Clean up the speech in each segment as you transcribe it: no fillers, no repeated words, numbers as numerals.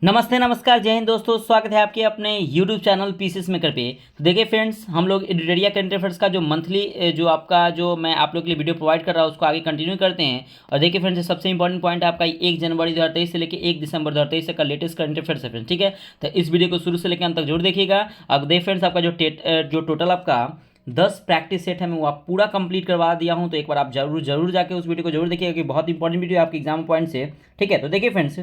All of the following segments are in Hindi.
नमस्ते नमस्कार जय हिंद दोस्तों, स्वागत है आपके अपने YouTube चैनल पीसीएस मेकर पे। तो देखिए फ्रेंड्स, हम लोग एडिटोरिया करंट अफेयर्स का जो मंथली जो आपका जो मैं आप लोग के लिए वीडियो प्रोवाइड कर रहा हूँ उसको आगे कंटिन्यू करते हैं। और देखिए फ्रेंड्स, सबसे इंपॉर्टेंट पॉइंट है आपका 1 जनवरी 2023 से लेकर 1 दिसंबर 2023 तक का लेटेस्ट करंट अफेयर्स है फ्रेंड्स। ठीक है, तो इस वीडियो को शुरू से लेकर अंत तक जरूर देखिएगा। अब देखिए फ्रेंड्स, आपका जो टोटल आपका 10 प्रैक्टिस सेट है मैं वो आप पूरा कंप्लीट करवा दिया हूँ। तो एक बार आप जरूर जाके उस वीडियो को जरूर देखिएगा कि बहुत इंपॉर्टेंट वीडियो है आपके एग्जाम पॉइंट से। ठीक है, तो देखिए फ्रेंड्स,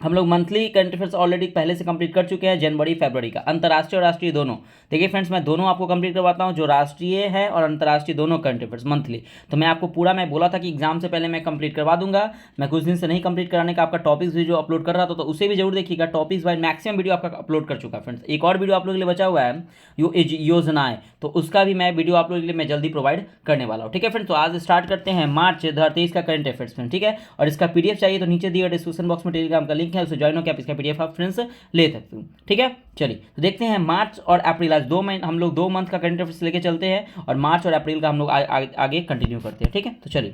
हम लोग मंथली करंट अफेयर्स ऑलरेडी पहले से कंप्लीट कर चुके हैं, जनवरी फरवरी का, अंतर्राष्ट्रीय और राष्ट्रीय दोनों। देखिए फ्रेंड्स, मैं दोनों आपको कंप्लीट करवाता हूं, जो राष्ट्रीय है और अंतर्राष्ट्रीय दोनों करंट अफेयर्स मंथली। तो मैं आपको पूरा, मैं बोला था कि एग्जाम से पहले मैं कंप्लीट करवा दूंगा। मैं कुछ दिन से नहीं कंप्लीट कराने का आपका टॉपिक्स भी जो अपलोड कर रहा था, तो उसे भी जरूर देखिएगा। टॉपिक्स वाइज मैक्सिमम वीडियो आपका अपलोड कर चुका है फ्रेंड्स। एक और वीडियो आप लोगों के लिए बचा हुआ है, योजनाएं, तो उसका भी मैं वीडियो आप लोगों के लिए मैं जल्दी प्रोवाइड करने वाला हूँ। ठीक है फ्रेंड्स, तो आज स्टार्ट करते हैं मार्च 2023 का करंट अफेयर्स फ्रेंड। ठीक है, और इसका पीडीएफ चाहिए तो नीचे दिए डिस्क्रिप्शन बॉक्स में टेलीग्राम का लिंक है, उसे ज्वाइन होकर आप इसका पीडीएफ आप फ्रेंड्स ले सकते हो। ठीक है, चलिए तो देखते हैं मार्च और अप्रैल, आज 2 महीने हम लोग 2 मंथ का करंट अफेयर्स लेके चलते हैं और मार्च और अप्रैल का हम लोग आगे कंटिन्यू करते हैं। ठीक है, तो चलिए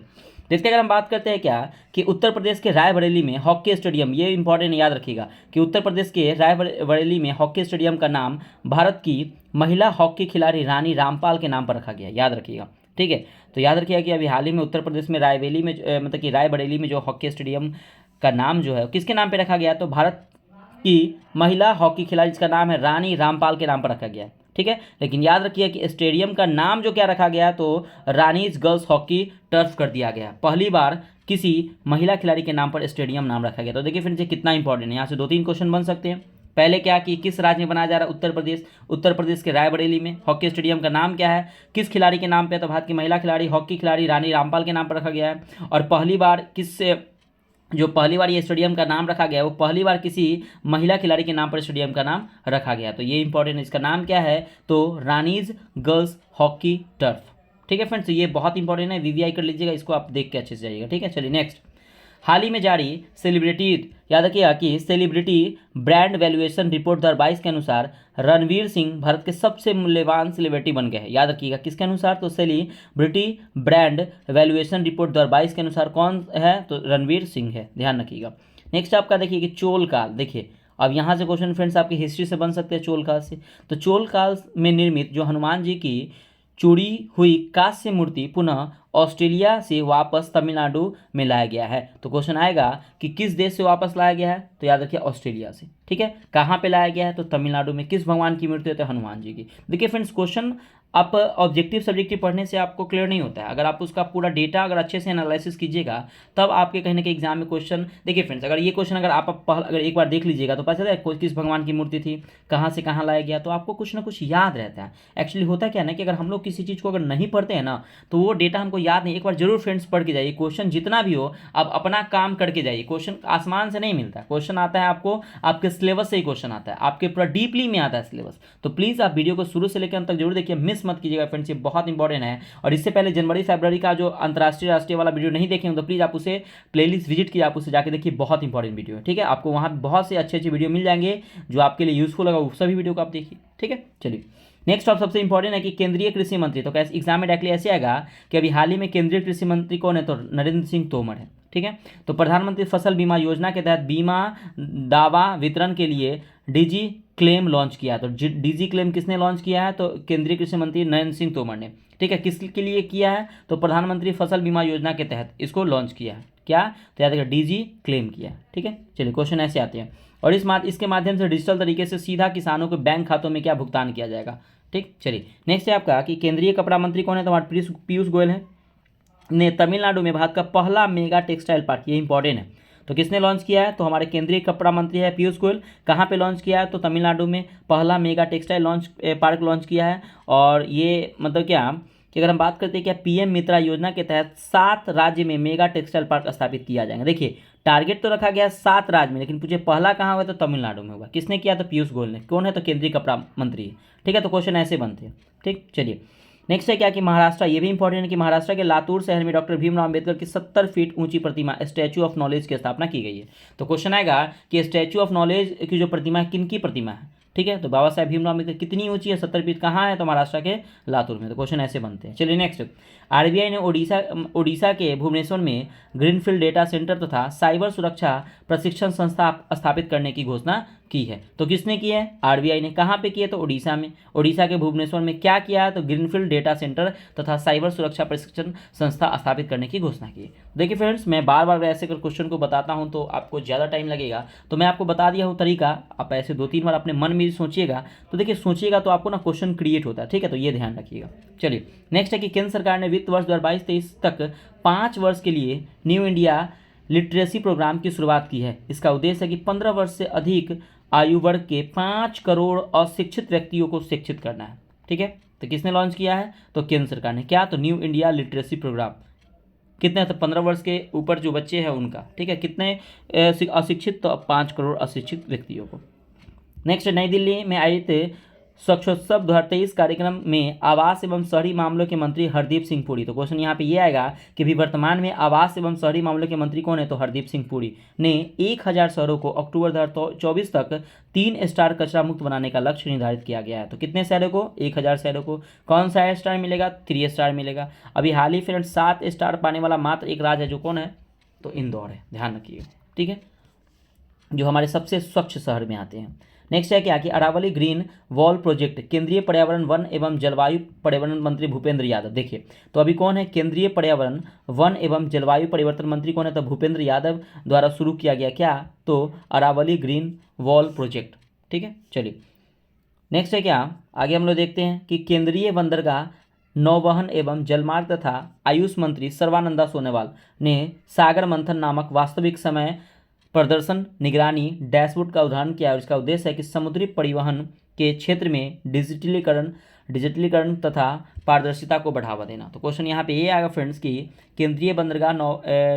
देखते हैं। अगर हम बात करते हैं क्या कि उत्तर प्रदेश के रायबरेली में हॉकी स्टेडियम, ये इंपॉर्टेंट याद रखिएगा कि उत्तर प्रदेश के रायबरेली में हॉकी स्टेडियम का नाम भारत की महिला हॉकी खिलाड़ी रानी रामपाल के नाम पर रखा गया, याद रखिएगा। ठीक है, तो याद रखिएगा कि अभी हाल ही में उत्तर प्रदेश में रायबरेली में मतलब कि रायबरेली में जो हॉकी स्टेडियम का नाम जो है किसके नाम पे रखा गया, तो भारत की महिला हॉकी खिलाड़ी जिसका नाम है रानी रामपाल के नाम पर रखा गया है। ठीक है, लेकिन याद रखिए कि स्टेडियम का नाम जो क्या रखा गया, तो रानीज गर्ल्स हॉकी टर्फ कर दिया गया। पहली बार किसी महिला खिलाड़ी के नाम पर स्टेडियम नाम रखा गया। तो देखिए फिर कितना इंपॉर्टेंट है, यहाँ से 2-3 क्वेश्चन बन सकते हैं। पहले क्या कि किस राज्य में बनाया जा रहा है, उत्तर प्रदेश के रायबरेली में। हॉकी स्टेडियम का नाम क्या है, किस खिलाड़ी के नाम पे, तो भारत की महिला खिलाड़ी हॉकी खिलाड़ी रानी रामपाल के नाम पर रखा गया है। और पहली बार जो पहली बार ये स्टेडियम का नाम रखा गया वो पहली बार किसी महिला खिलाड़ी के नाम पर स्टेडियम का नाम रखा गया। तो ये इंपॉर्टेंट है, इसका नाम क्या है, तो रानीज गर्ल्स हॉकी टर्फ। ठीक है फ्रेंड्स, ये बहुत इंपॉर्टेंट है, वीवीआई कर लीजिएगा, इसको आप देख के अच्छे से जाइएगा। ठीक है, चलिए नेक्स्ट। हाल ही में जारी सेलिब्रिटी, याद रखिएगा कि सेलिब्रिटी ब्रांड वैल्यूएशन रिपोर्ट 2022 के अनुसार रणवीर सिंह भारत के सबसे मूल्यवान सेलिब्रिटी बन गए हैं। याद रखिएगा किसके अनुसार, तो सेलिब्रिटी ब्रांड वैल्यूएशन रिपोर्ट 2022 के अनुसार कौन है, तो रणवीर सिंह है, ध्यान रखिएगा। नेक्स्ट आपका देखिए कि चोल काल, देखिए अब यहाँ से क्वेश्चन फ्रेंड्स आपकी हिस्ट्री से बन सकते हैं चोल काल से। तो चोल काल में निर्मित जो हनुमान जी की चूड़ी हुई कांस्य मूर्ति पुनः ऑस्ट्रेलिया से वापस तमिलनाडु में लाया गया है। तो क्वेश्चन आएगा कि किस देश से वापस लाया गया है, तो याद रखिए ऑस्ट्रेलिया से। ठीक है, कहाँ पे लाया गया है, तो तमिलनाडु में। किस भगवान की मूर्ति है, तो हनुमान जी की। देखिए फ्रेंड्स, क्वेश्चन आप ऑब्जेक्टिव सब्जेक्टिव पढ़ने से आपको क्लियर नहीं होता है। अगर आप उसका पूरा डेटा अगर अच्छे से एनालिसिस कीजिएगा तब आपके कहीं ना कहीं एग्जाम में क्वेश्चन, देखिए फ्रेंड्स, अगर ये क्वेश्चन अगर आप अगर एक बार देख लीजिएगा तो पता चला है किस भगवान की मूर्ति थी, कहाँ से कहाँ लाया गया, तो आपको कुछ ना कुछ याद रहता है। एक्चुअली होता क्या ना कि अगर हम लोग किसी चीज़ को अगर नहीं पढ़ते हैं ना तो वो डेटा हमको याद नहीं। एक बार जरूर फ्रेंड्स पढ़ के जाइए, क्वेश्चन जितना भी हो आप अपना काम करके जाइए। क्वेश्चन आसमान से नहीं मिलता, क्वेश्चन आता है आपको आपके सिलेबस से ही क्वेश्चन आता है, आपके पूरा डीपली में आता है सिलेबस। तो प्लीज़ आप वीडियो को शुरू से लेकर अंत तक जरूर देखिए, मिस मत कीजिएगा फ्रेंड्स, ये बहुत इंपॉर्टेंट है। और इससे पहले जनवरी फरवरी का जो अंतर्राष्ट्रीय राष्ट्रीय वाला वीडियो नहीं देखेंगे तो प्लीज़ आप उसे प्लेलिस्ट विजिट कीजिए, आप उसे जाके देखिए, बहुत इंपॉर्टेंट वीडियो है। ठीक है, आपको वहाँ बहुत से अच्छे अच्छे वीडियो मिल जाएंगे जो आपके लिए यूजफुल होगा, वो सभी वीडियो को आप देखिए। ठीक है, चलिए नेक्स्ट। और सबसे इंपॉर्टेंट है कि केंद्रीय कृषि मंत्री, तो कैसे एग्जाम में डायरेक्टली ऐसे आएगा कि अभी हाल ही में केंद्रीय कृषि मंत्री कौन है, तो नरेंद्र सिंह तोमर है। ठीक है, तो प्रधानमंत्री फसल बीमा योजना के तहत बीमा दावा वितरण के लिए डीजी क्लेम लॉन्च किया। तो डीजी क्लेम किसने लॉन्च किया है, तो केंद्रीय कृषि मंत्री नरेंद्र सिंह तोमर ने। ठीक है, किसके लिए किया है, तो प्रधानमंत्री फसल बीमा योजना के तहत इसको लॉन्च किया है। क्या, तो याद रखिएगा डीजी क्लेम किया। ठीक है, चलिए क्वेश्चन ऐसे आते हैं। और इसके माध्यम से डिजिटल तरीके से सीधा किसानों के बैंक खातों में क्या भुगतान किया जाएगा। ठीक, चलिए नेक्स्ट है आपका कि केंद्रीय कपड़ा मंत्री कौन है, तो हमारे पीयूष गोयल है, ने तमिलनाडु में भारत का पहला मेगा टेक्सटाइल पार्क, ये इंपॉर्टेंट है, तो किसने लॉन्च किया है, तो हमारे केंद्रीय कपड़ा मंत्री है पीयूष गोयल। कहाँ पे लॉन्च किया है, तो तमिलनाडु में पहला मेगा टेक्सटाइल पार्क लॉन्च किया है। और ये मतलब क्या कि अगर हम बात करते हैं क्या पीएम मित्रा योजना के तहत 7 राज्य में मेगा टेक्सटाइल पार्क स्थापित किया जाएगा। देखिए टारगेट तो रखा गया 7 राज्य में, लेकिन पूछे पहला कहाँ हुआ, तो तमिलनाडु में होगा। किसने किया, तो पीयूष गोयल ने। कौन है, तो केंद्रीय कपड़ा मंत्री है। ठीक है, तो क्वेश्चन ऐसे बनते हैं। ठीक, चलिए नेक्स्ट है क्या कि महाराष्ट्र, ये भी इंपॉर्टेंट है कि महाराष्ट्र के लातूर शहर में डॉक्टर भीमराव अंबेडकर की 70 फीट ऊंची प्रतिमा स्टैचू ऑफ नॉलेज की स्थापना की गई है। तो क्वेश्चन आएगा कि स्टैचू ऑफ नॉलेज की जो प्रतिमा है किन की प्रतिमा है। ठीक है। तो बाबा साहेब भीमराव अम्बेडकर कितनी ऊंची है, 70 फीट। कहाँ है, तो महाराष्ट्र के लातूर में। तो क्वेश्चन ऐसे बनते हैं। चलिए नेक्स्ट, आरबीआई ने ओडिशा के भुवनेश्वर में ग्रीनफील्ड डेटा सेंटर तथा साइबर सुरक्षा प्रशिक्षण संस्था स्थापित करने की घोषणा की है। तो किसने की है, आरबीआई ने। कहाँ पे की है, तो ओडिशा में। ओडिशा के भुवनेश्वर में क्या किया है, तो ग्रीनफील्ड डेटा सेंटर तथा साइबर सुरक्षा प्रशिक्षण संस्था स्थापित करने की घोषणा की है। देखिए फ्रेंड्स, मैं बार बार ऐसे कर क्वेश्चन को बताता हूँ तो आपको ज़्यादा टाइम लगेगा, तो मैं आपको बता दिया हूँ तरीका। आप ऐसे 2-3 बार अपने मन में भी सोचिएगा, तो देखिए सोचिएगा तो आपको ना क्वेश्चन क्रिएट होता है, ठीक है। तो ये ध्यान रखिएगा। चलिए नेक्स्ट है कि केंद्र सरकार ने वित्त वर्ष 2022-23 तक 5 वर्ष के लिए न्यू इंडिया लिटरेसी प्रोग्राम की शुरुआत की है। इसका उद्देश्य है कि 15 वर्ष से अधिक आयु वर्ग के 5 करोड़ अशिक्षित व्यक्तियों को शिक्षित करना है, ठीक है। तो किसने लॉन्च किया है, तो केंद्र सरकार ने। क्या, तो न्यू इंडिया लिटरेसी प्रोग्राम। कितने, तो 15 वर्ष के ऊपर जो बच्चे हैं उनका, ठीक है। कितने अशिक्षित, तो 5 करोड़ अशिक्षित व्यक्तियों को। नेक्स्ट, नई दिल्ली में आयोजित स्वच्छोत्सव 2023 कार्यक्रम में आवास एवं शहरी मामलों के मंत्री हरदीप सिंह पुरी। तो क्वेश्चन यहाँ पे ये आएगा कि भी वर्तमान में आवास एवं शहरी मामलों के मंत्री कौन है, तो हरदीप सिंह पुरी ने 1000 शहरों को अक्टूबर 2024 तक 3 स्टार कचरा मुक्त बनाने का लक्ष्य निर्धारित किया गया है। तो कितने शहरों को, 1000 शहरों को। कौन सा स्टार मिलेगा, 3 स्टार मिलेगा। अभी हाल ही फ्रेंड्स 7 स्टार पाने वाला मात्र एक राज्य है, जो कौन है, तो इंदौर है, ध्यान रखिए, ठीक है, जो हमारे सबसे स्वच्छ शहर में आते हैं। नेक्स्ट है क्या कि अरावली ग्रीन वॉल प्रोजेक्ट केंद्रीय पर्यावरण वन एवं जलवायु परिवर्तन मंत्री भूपेंद्र यादव। देखिए तो अभी कौन है, केंद्रीय पर्यावरण वन एवं जलवायु परिवर्तन मंत्री कौन है, तो भूपेंद्र यादव द्वारा शुरू किया गया क्या, तो अरावली ग्रीन वॉल प्रोजेक्ट, ठीक है। चलिए नेक्स्ट है क्या, आगे हम लोग देखते हैं कि केंद्रीय बंदरगाह नौवहन एवं जलमार्ग तथा आयुष मंत्री सर्बानंद सोनोवाल ने सागर मंथन नामक वास्तविक समय प्रदर्शन निगरानी डैशबोर्ड का उदाहरण किया। और इसका उद्देश्य है कि समुद्री परिवहन के क्षेत्र में डिजिटलीकरण तथा पारदर्शिता को बढ़ावा देना। तो क्वेश्चन यहाँ पे ये आएगा फ्रेंड्स कि केंद्रीय बंदरगाह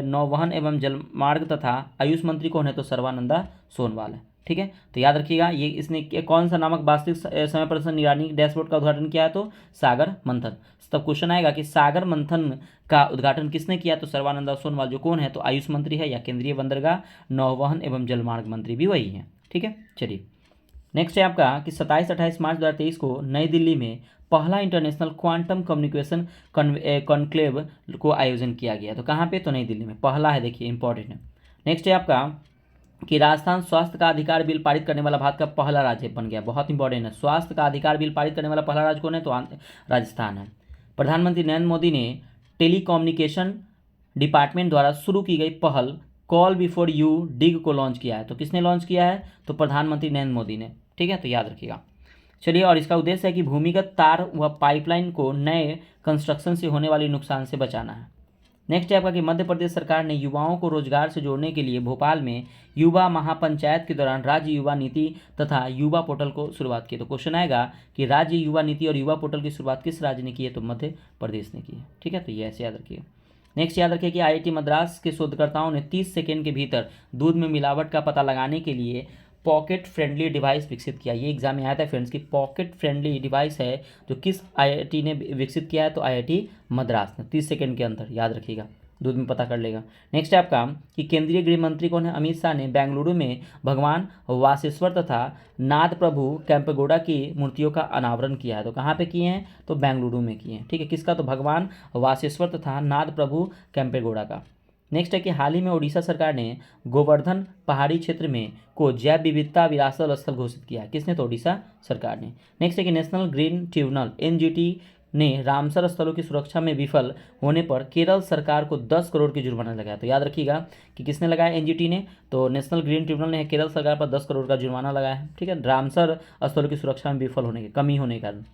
नौवहन एवं जलमार्ग तथा आयुष मंत्री कौन है, तो सर्बानंद सोनोवाल है, ठीक है। तो याद रखिएगा ये इसने कौन सा नामक वास्तविक समय प्रदर्शन निगरानी डैशबोर्ड का उद्घाटन किया है, तो सागर मंथन। तब क्वेश्चन आएगा कि सागर मंथन का उद्घाटन किसने किया, तो सर्बानंद सोनोवाल, जो कौन है, तो आयुष मंत्री है या केंद्रीय बंदरगाह नौवहन एवं जलमार्ग मंत्री भी वही है, ठीक है। चलिए नेक्स्ट है आपका कि 27-28 मार्च 2023 को नई दिल्ली में पहला इंटरनेशनल क्वांटम कम्युनिकेशन कॉन्क्लेव को आयोजन किया गया। तो कहाँ पे, तो नई दिल्ली में पहला है, देखिए इंपॉर्टेंट है। नेक्स्ट है आपका कि राजस्थान स्वास्थ्य का अधिकार बिल पारित करने वाला भारत का पहला राज्य बन गया। बहुत इंपॉर्टेंट है, स्वास्थ्य का अधिकार बिल पारित करने वाला पहला राज्य कौन है, तो राजस्थान है। प्रधानमंत्री नरेंद्र मोदी ने टेलीकम्युनिकेशन डिपार्टमेंट द्वारा शुरू की गई पहल कॉल बिफोर यू डिग को लॉन्च किया है। तो किसने लॉन्च किया है, तो प्रधानमंत्री नरेंद्र मोदी ने, ठीक है। तो याद रखिएगा। चलिए, और इसका उद्देश्य है कि भूमिगत तार व पाइपलाइन को नए कंस्ट्रक्शन से होने वाले नुकसान से बचाना है। नेक्स्ट है आपका कि मध्य प्रदेश सरकार ने युवाओं को रोजगार से जोड़ने के लिए भोपाल में युवा महापंचायत के दौरान राज्य युवा नीति तथा युवा पोर्टल को शुरुआत की। तो क्वेश्चन आएगा कि राज्य युवा नीति और युवा पोर्टल की शुरुआत किस राज्य ने की है, तो मध्य प्रदेश ने की है, ठीक है। तो ये ऐसे याद रखिए। नेक्स्ट याद रखिए कि आईआईटी मद्रास के शोधकर्ताओं ने 30 सेकेंड के भीतर दूध में मिलावट का पता लगाने के लिए पॉकेट फ्रेंडली डिवाइस विकसित किया। ये एग्जाम में आया था फ्रेंड्स कि पॉकेट फ्रेंडली डिवाइस है जो किस आईआईटी ने विकसित किया है, तो आईआईटी मद्रास ने। 30 सेकेंड के अंदर याद रखिएगा, दूध में पता कर लेगा। नेक्स्ट है आपका कि केंद्रीय गृह मंत्री कौन है, अमित शाह ने बेंगलुरु में भगवान वासेश्वर तथा नाद प्रभु कैंपेगौड़ा की मूर्तियों का अनावरण किया है। तो कहाँ पे किए हैं, तो बेंगलुरु में किए हैं, ठीक है। किसका, तो भगवान वासेश्वर तथा नाद प्रभु कैंपेगौड़ा का। नेक्स्ट है कि हाल ही में ओडिशा सरकार ने गोवर्धन पहाड़ी क्षेत्र में को जैव विविधता विरासत स्थल घोषित किया है। किसने, तो ओडिशा सरकार ने। नेक्स्ट है कि नेशनल ग्रीन ट्रिब्यूनल एनजीटी ने रामसर स्थलों की सुरक्षा में विफल होने पर केरल सरकार को 10 करोड़ की जुर्माना लगाया। तो याद रखिएगा कि किसने लगाया, एनजीटी ने, तो नेशनल ग्रीन ट्रिब्यूनल ने केरल सरकार पर 10 करोड़ का जुर्माना लगाया है, ठीक है, रामसर स्थलों की सुरक्षा में विफल होने के कमी होने के कारण।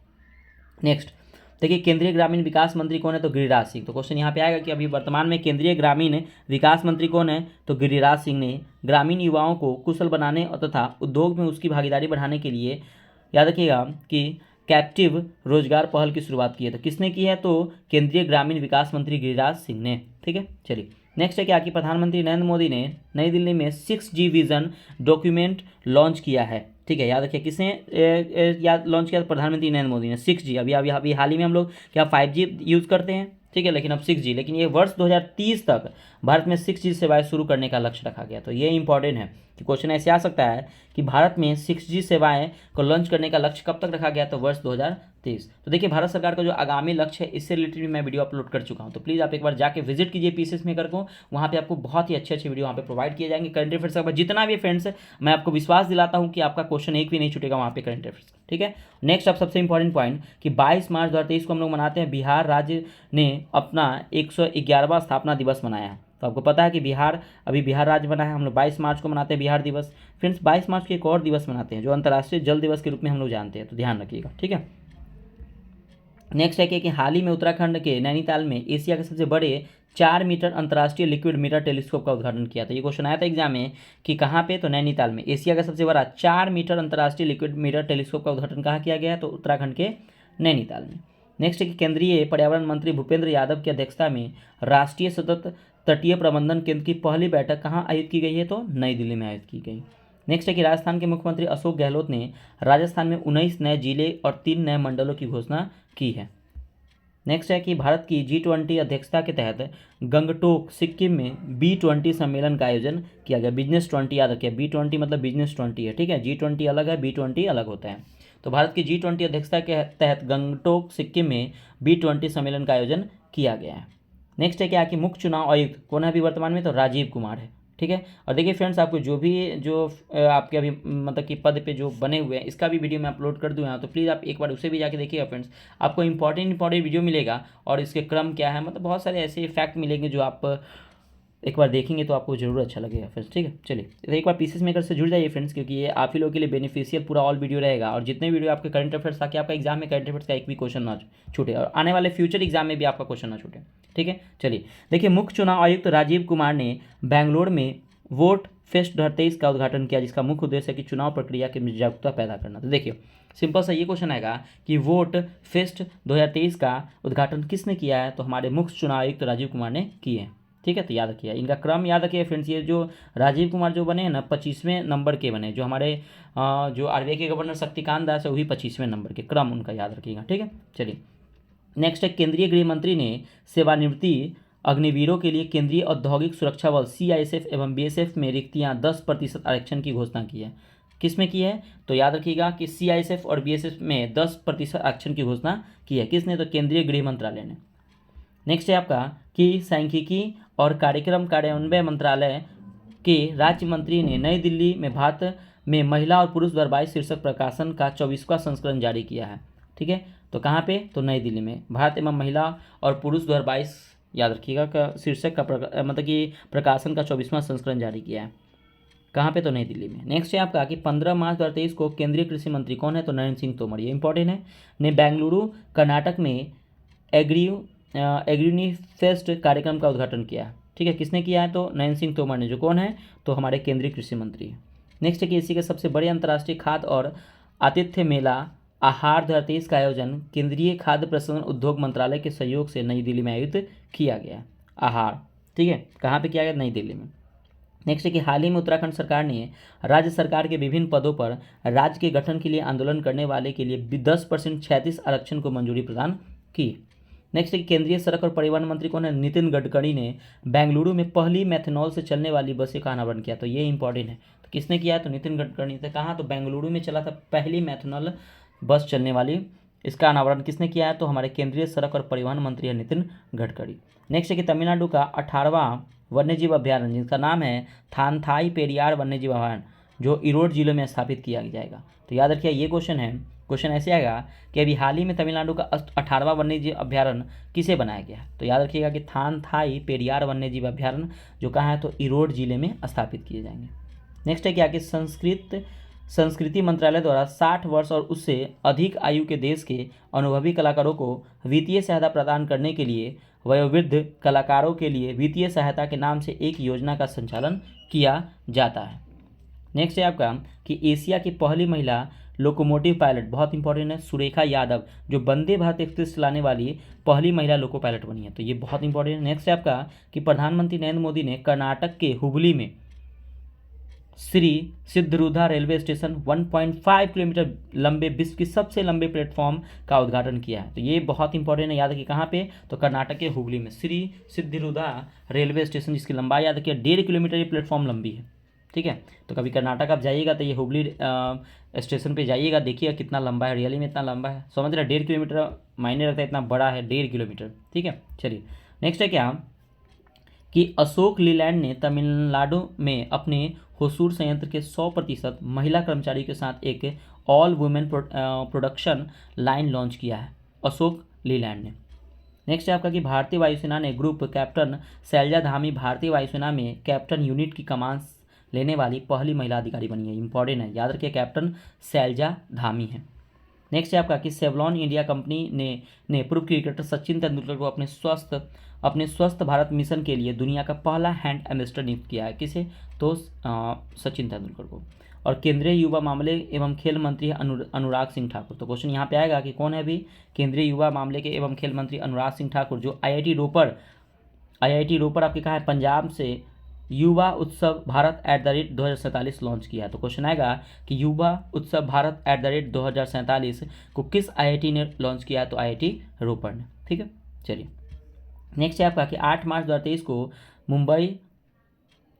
नेक्स्ट देखिए केंद्रीय ग्रामीण विकास मंत्री कौन है, तो गिरिराज सिंह। तो क्वेश्चन यहाँ पे आएगा कि अभी वर्तमान में केंद्रीय ग्रामीण विकास मंत्री कौन है, तो गिरिराज सिंह ने ग्रामीण युवाओं को कुशल बनाने और तथा उद्योग में उसकी भागीदारी बढ़ाने के लिए याद रखिएगा कि कैप्टिव रोजगार पहल की शुरुआत की है। तो किसने की है, तो केंद्रीय ग्रामीण विकास मंत्री गिरिराज सिंह ने, ठीक है। चलिए नेक्स्ट है क्या कि प्रधानमंत्री नरेंद्र मोदी ने नई दिल्ली में 6G विजन डॉक्यूमेंट लॉन्च किया है, ठीक है। याद रखिए किसने याद लॉन्च किया, प्रधानमंत्री नरेंद्र मोदी ने 6G। अभी हाल ही में हम लोग क्या 5G यूज़ करते हैं, ठीक है, लेकिन अब 6G, लेकिन ये वर्ष 2030 तक भारत में 6G सेवाएं शुरू करने का लक्ष्य रखा गया। तो ये इंपॉर्टेंट है कि क्वेश्चन ऐसे आ सकता है कि भारत में 6G सेवाएं को लॉन्च करने का लक्ष्य कब तक रखा गया, तो वर्ष 2030। तो देखिए भारत सरकार का जो आगामी लक्ष्य है इससे रिलेटेड भी मैं वीडियो अपलोड कर चुका हूँ, तो प्लीज़ आप एक बार जाके विजिट कीजिए पीसीएस मेकर को, वहाँ पे आपको बहुत ही अच्छे अच्छे वीडियो वहाँ पे प्रोवाइड किए जाएंगे। करंट अफेयर्स का जितना भी फ्रेंड्स मैं आपको विश्वास दिलाता हूँ कि आपका क्वेश्चन एक भी नहीं छूटेगा वहाँ पे करंट अफेयर्स। ठीक है, नेक्स्ट अब सबसे इंपॉर्टेंट पॉइंट कि 22 मार्च 2023 को हम लोग मनाते हैं, बिहार राज्य ने अपना 111वां स्थापना दिवस मनाया है। तो आपको पता है कि बिहार राज्य बना है, हम लोग 22 मार्च को मनाते हैं बिहार दिवस। फ्रेंड्स 22 मार्च को एक और दिवस मनाते हैं जो अंतर्राष्ट्रीय जल दिवस के रूप में हम लोग जानते हैं, तो ध्यान रखिएगा। ठीक है, नेक्स्ट है कि हाल ही में उत्तराखंड के नैनीताल में एशिया के सबसे बड़े 4 मीटर अंतर्राष्ट्रीय लिक्विड मिरर टेलीस्कोप का उद्घाटन किया था। ये क्वेश्चन आया था एग्जाम में कि कहाँ पे, तो नैनीताल में एशिया का सबसे बड़ा 4 मीटर अंतर्राष्ट्रीय लिक्विड मिरर टेलीस्कोप का उद्घाटन कहाँ किया गया है, तो उत्तराखंड के नैनीताल में। नेक्स्ट है कि केंद्रीय पर्यावरण मंत्री भूपेंद्र यादव की अध्यक्षता में राष्ट्रीय सतत तटीय प्रबंधन केंद्र की पहली बैठक कहाँ आयोजित की गई है, तो नई दिल्ली में आयोजित की गई। नेक्स्ट है कि राजस्थान के मुख्यमंत्री अशोक गहलोत ने राजस्थान में 19 नए जिले और 3 नए मंडलों की घोषणा की है। नेक्स्ट है कि भारत की G20 अध्यक्षता के तहत गंगटोक सिक्किम में B20 सम्मेलन का आयोजन किया गया। बिजनेस 20 याद रखिए, B20 मतलब बिजनेस 20 है। ठीक है, G20 अलग है, B20 अलग होता है। तो भारत की G20 अध्यक्षता के तहत गंगटोक सिक्किम में B20 सम्मेलन का आयोजन किया गया है। नेक्स्ट है क्या कि मुख्य चुनाव आयुक्त कौन है अभी वर्तमान में, तो राजीव कुमार है। ठीक है, और देखिए फ्रेंड्स आपको जो आपके अभी मतलब कि पद पे जो बने हुए हैं इसका भी वीडियो मैं अपलोड कर दूँगा, तो प्लीज़ आप एक बार उसे भी जाके देखिएगा फ्रेंड्स। आपको इंपॉर्टेंट वीडियो मिलेगा और इसके क्रम क्या है, मतलब बहुत सारे ऐसे फैक्ट मिलेंगे जो आप एक बार देखेंगे तो आपको जरूर अच्छा लगेगा फ्रेंड्स। ठीक है, चलिए तो एक बार पीसीएस मेकर से जुड़ जाइए फ्रेंड्स, क्योंकि ये आप ही लोगों के लिए बेनिफिशियल पूरा ऑल वीडियो रहेगा, और जितने वीडियो आपके करंट अफेयर्स ताकि आपका एग्जाम में करंट अफेयर्स का एक भी क्वेश्चन ना छूटे और आने वाले फ्यूचर एग्जाम में भी आपका क्वेश्चन ना छूटे। ठीक है, चलिए देखिए मुख्य चुनाव आयुक्त राजीव कुमार ने बेंगलोर में वोट फेस्ट 2023 का उद्घाटन किया, जिसका मुख्य उद्देश्य है कि चुनाव प्रक्रिया की जागरूकता पैदा करना। तो देखिए सिंपल सा ये क्वेश्चन आएगा कि वोट फेस्ट 2023 का उद्घाटन किसने किया है, तो हमारे मुख्य चुनाव आयुक्त राजीव कुमार ने किए हैं। ठीक है, तो याद रखिए इनका क्रम याद रखिए फ्रेंड्स। ये जो राजीव कुमार जो बने हैं ना 25वें नंबर के बने, जो हमारे जो आरबीआई के गवर्नर शक्तिकांत दास है वही 25वें नंबर के, क्रम उनका याद रखिएगा। ठीक है, चलिए नेक्स्ट है केंद्रीय गृह मंत्री ने सेवानिवृत्ति अग्निवीरों के लिए केंद्रीय औद्योगिक सुरक्षा बल CISF एवं BSF में रिक्तियां 10% आरक्षण की घोषणा की है। किस में की है, तो याद रखिएगा कि CISF और BSF में 10% आरक्षण की घोषणा की है। किसने, तो केंद्रीय गृह मंत्रालय ने। नेक्स्ट है आपका कि सांख्यिकी और कार्यक्रम कार्यान्वयन मंत्रालय के राज्य मंत्री ने नई दिल्ली में भारत में महिला और पुरुष धारावाहिक शीर्षक प्रकाशन का 24वां संस्करण जारी किया है। ठीक है, तो कहाँ पे, तो नई दिल्ली में भारत एवं महिला और पुरुष धारावाहिक याद रखिएगा का शीर्षक का मतलब कि प्रकाशन का 24वां संस्करण जारी किया है। कहाँ पे, तो नई दिल्ली में। नेक्स्ट है आपका कि 15 मार्च 2023 को केंद्रीय कृषि मंत्री कौन है, तो नरेंद्र सिंह तोमर, ये इंपॉर्टेंट है, ने बेंगलुरु कर्नाटक में एग्रीनी फेस्ट कार्यक्रम का उद्घाटन किया। ठीक है, किसने किया है, तो नरेंद्र सिंह तोमर ने, जो कौन है, तो हमारे केंद्रीय कृषि मंत्री है। नेक्स्ट है कि इसी के सबसे बड़े अंतर्राष्ट्रीय खाद्य और आतिथ्य मेला आहार 2023 का आयोजन केंद्रीय खाद्य प्रसंस्करण उद्योग मंत्रालय के सहयोग से नई दिल्ली में आयोजित किया गया। आहार, ठीक है, कहाँ पे किया गया, नई दिल्ली में। नेक्स्ट है कि हाल ही में उत्तराखंड सरकार ने राज्य सरकार के विभिन्न पदों पर राज्य के गठन के लिए आंदोलन करने वाले के लिए 10% 36 आरक्षण को मंजूरी प्रदान की। नेक्स्ट है केंद्रीय सड़क और परिवहन मंत्री कौन है, नितिन गडकरी ने बेंगलुरु में पहली मैथनॉल से चलने वाली बसें का अनावरण किया। तो ये इंपॉर्टेंट है, तो किसने किया है, तो नितिन गडकरी ने। कहाँ, तो बेंगलुरु में चला था पहली मैथनॉल बस चलने वाली, इसका अनावरण किसने किया है, तो हमारे केंद्रीय सड़क और परिवहन मंत्री है नितिन गडकरी। नेक्स्ट है कि तमिलनाडु का 18वां वन्यजीव अभ्यारण्य जिसका नाम है थानथाई पेरियार वन्यजीव अभ्यारण्य, जो इरोड जिले में स्थापित किया जाएगा। तो याद रखिए ये क्वेश्चन है, क्वेश्चन ऐसे आएगा कि अभी हाल ही में तमिलनाडु का 18वां वन्यजीव अभ्यारण्य किसे बनाया गया है, तो याद रखिएगा कि थानथाई पेरियार वन्यजीव अभ्यारण्य जो कहाँ है, तो इरोड जिले में स्थापित किए जाएंगे। नेक्स्ट है क्या कि संस्कृति मंत्रालय द्वारा 60 वर्ष और उससे अधिक आयु के देश के अनुभवी कलाकारों को वित्तीय सहायता प्रदान करने के लिए वयोवृद्ध कलाकारों के लिए वित्तीय सहायता के नाम से एक योजना का संचालन किया जाता है। नेक्स्ट है आपका कि एशिया की पहली महिला लोकोमोटिव पायलट, बहुत इंपॉर्टेंट है, सुरेखा यादव, जो वंदे भारत एक्सप्रेस चलाने वाली पहली महिला लोको पायलट बनी है। तो ये बहुत इंपॉर्टेंट है। नेक्स्ट है आपका कि प्रधानमंत्री नरेंद्र मोदी ने कर्नाटक के हुबली में श्री सिद्धरूधा रेलवे स्टेशन 1.5 किलोमीटर लंबे विश्व की सबसे लंबे प्लेटफॉर्म का उद्घाटन किया है। तो ये बहुत इंपॉर्टेंट है, याद रखिए कहाँ पे, तो कर्नाटक के हुबली में श्री सिद्धरूधा रेलवे स्टेशन, जिसकी लंबाई याद रखिए 1.5 किलोमीटर ये प्लेटफॉर्म लंबी है। ठीक है, तो कभी कर्नाटक आप जाइएगा तो ये हुबली स्टेशन पे जाइएगा, देखिएगा कितना लंबा है, रियली में इतना लंबा है, समझ रहे, 1.5 किलोमीटर मायने रखता है, इतना बड़ा है 1.5 किलोमीटर। ठीक है, चलिए नेक्स्ट है क्या कि अशोक लीलैंड ने तमिलनाडु में अपने होसूर संयंत्र के 100% महिला कर्मचारियों के साथ एक all women production line launch किया है, अशोक लीलैंड ने। नेक्स्ट है आपका कि भारतीय वायुसेना ने ग्रुप कैप्टन शैलजा धामी भारतीय वायुसेना में कैप्टन यूनिट की कमान लेने वाली पहली महिला अधिकारी बनी है। इंपॉर्टेंट है, याद रखिए कैप्टन शैलजा धामी है। नेक्स्ट है आपका कि सेवलॉन इंडिया कंपनी ने पूर्व क्रिकेटर सचिन तेंदुलकर को अपने स्वस्थ भारत मिशन के लिए दुनिया का पहला हैंड एम्बेसडर नियुक्त किया है। किसे, तो सचिन तेंदुलकर को। और केंद्रीय युवा मामले एवं खेल मंत्री अनुराग सिंह ठाकुर। तो क्वेश्चन यहाँ पे आएगा कि कौन है अभी केंद्रीय युवा मामले के एवं खेल मंत्री अनुराग सिंह ठाकुर, जो आईआईटी रोपर आपके कहाँ है, पंजाब से युवा उत्सव भारत @2047 लॉन्च किया है। तो क्वेश्चन आएगा कि युवा उत्सव भारत @2047 को किस आईआईटी ने लॉन्च किया है, तो आईआईटी रोपर ने। ठीक है, चलिए नेक्स्ट है आपका कि 8 मार्च 2023 को मुंबई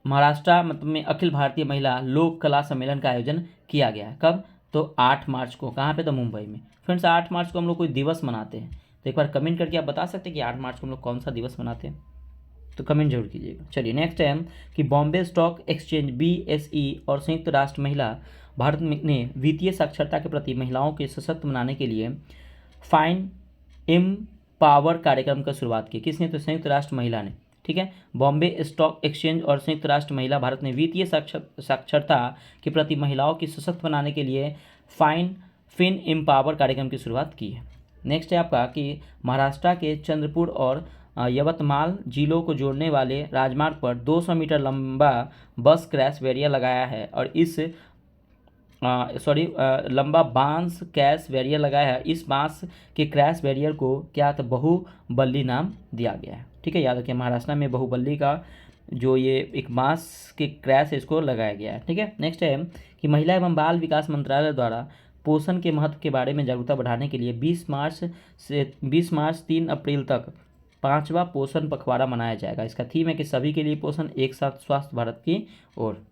महाराष्ट्र में अखिल भारतीय महिला लोक कला सम्मेलन का आयोजन किया गया है। कब, तो 8 मार्च को, कहाँ पे, तो मुंबई में। फ्रेंड्स 8 मार्च को हम लोग कोई दिवस मनाते हैं, तो एक बार कमेंट करके आप बता सकते हैं कि 8 मार्च को हम लोग कौन सा दिवस मनाते हैं, तो कमेंट जरूर कीजिएगा। चलिए नेक्स्ट है कि बॉम्बे स्टॉक एक्सचेंज BSE और संयुक्त राष्ट्र महिला भारत ने वित्तीय साक्षरता के प्रति महिलाओं के सशक्त बनाने के लिए फाइन एम पावर कार्यक्रम का शुरुआत की। किसने, तो संयुक्त राष्ट्र महिला ने। ठीक है, बॉम्बे स्टॉक एक्सचेंज और संयुक्त राष्ट्र महिला भारत ने वित्तीय साक्षरता के प्रति महिलाओं की सशक्त बनाने के लिए फिन एम्पावर कार्यक्रम की शुरुआत की है। नेक्स्ट है आपका कि महाराष्ट्र के चंद्रपुर और यवतमाल जिलों को जोड़ने वाले राजमार्ग पर 200 मीटर लंबा बस क्रैश बैरियर लगाया है, और इस लंबा बांस क्रैश बैरियर लगाया है। इस बांस के क्रैश बैरियर को क्या, तो बाहुबली नाम दिया गया है। ठीक है, याद रखिए महाराष्ट्र में बाहुबली का जो ये एक बांस के क्रैश है, इसको लगाया गया है। ठीक है, नेक्स्ट है कि महिला एवं बाल विकास मंत्रालय द्वारा पोषण के महत्व के बारे में जागरूकता बढ़ाने के लिए 20 मार्च 3 अप्रैल तक 5वां पोषण पखवाड़ा मनाया जाएगा। इसका थीम है कि सभी के लिए पोषण, एक साथ स्वास्थ्य भारत की ओर।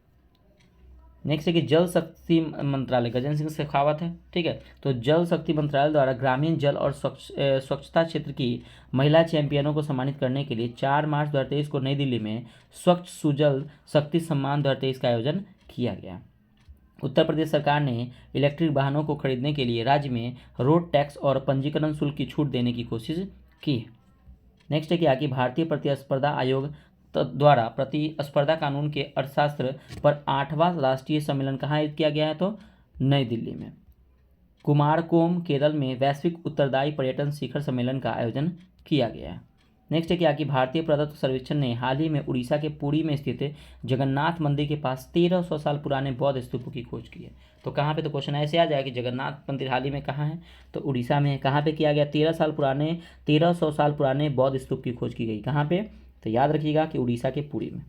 नेक्स्ट है कि जल शक्ति मंत्रालय, गजेंद्र सिंह शेखावत है। ठीक है, तो जल शक्ति मंत्रालय द्वारा ग्रामीण जल और स्वच्छता क्षेत्र की महिला चैंपियनों को सम्मानित करने के लिए 4 मार्च 2023 को नई दिल्ली में स्वच्छ सुजल शक्ति सम्मान 2023 का आयोजन किया गया। उत्तर प्रदेश सरकार ने इलेक्ट्रिक वाहनों को खरीदने के लिए राज्य में रोड टैक्स और पंजीकरण शुल्क की छूट देने की कोशिश की। नेक्स्ट है कि भारतीय प्रतिस्पर्धा आयोग द्वारा प्रतिस्पर्धा कानून के अर्थशास्त्र पर 8वां राष्ट्रीय सम्मेलन कहाँ आयोजित किया गया है, तो नई दिल्ली में। कुमारकोम केरल में वैश्विक उत्तरदायी पर्यटन शिखर सम्मेलन का आयोजन किया गया है। नेक्स्ट है कि भारतीय पुरातत्व सर्वेक्षण ने हाल ही में उड़ीसा के पुरी में स्थित जगन्नाथ मंदिर के पास 1300 साल पुराने बौद्ध स्तूपों की खोज की है। तो कहाँ पे, तो क्वेश्चन ऐसे आ जाए कि जगन्नाथ मंदिर हाल ही में कहाँ है, तो उड़ीसा में है। कहाँ पे किया गया, 1300 साल पुराने बौद्ध स्तूप की खोज की गई, कहाँ पे, तो याद रखिएगा कि उड़ीसा के पुरी में।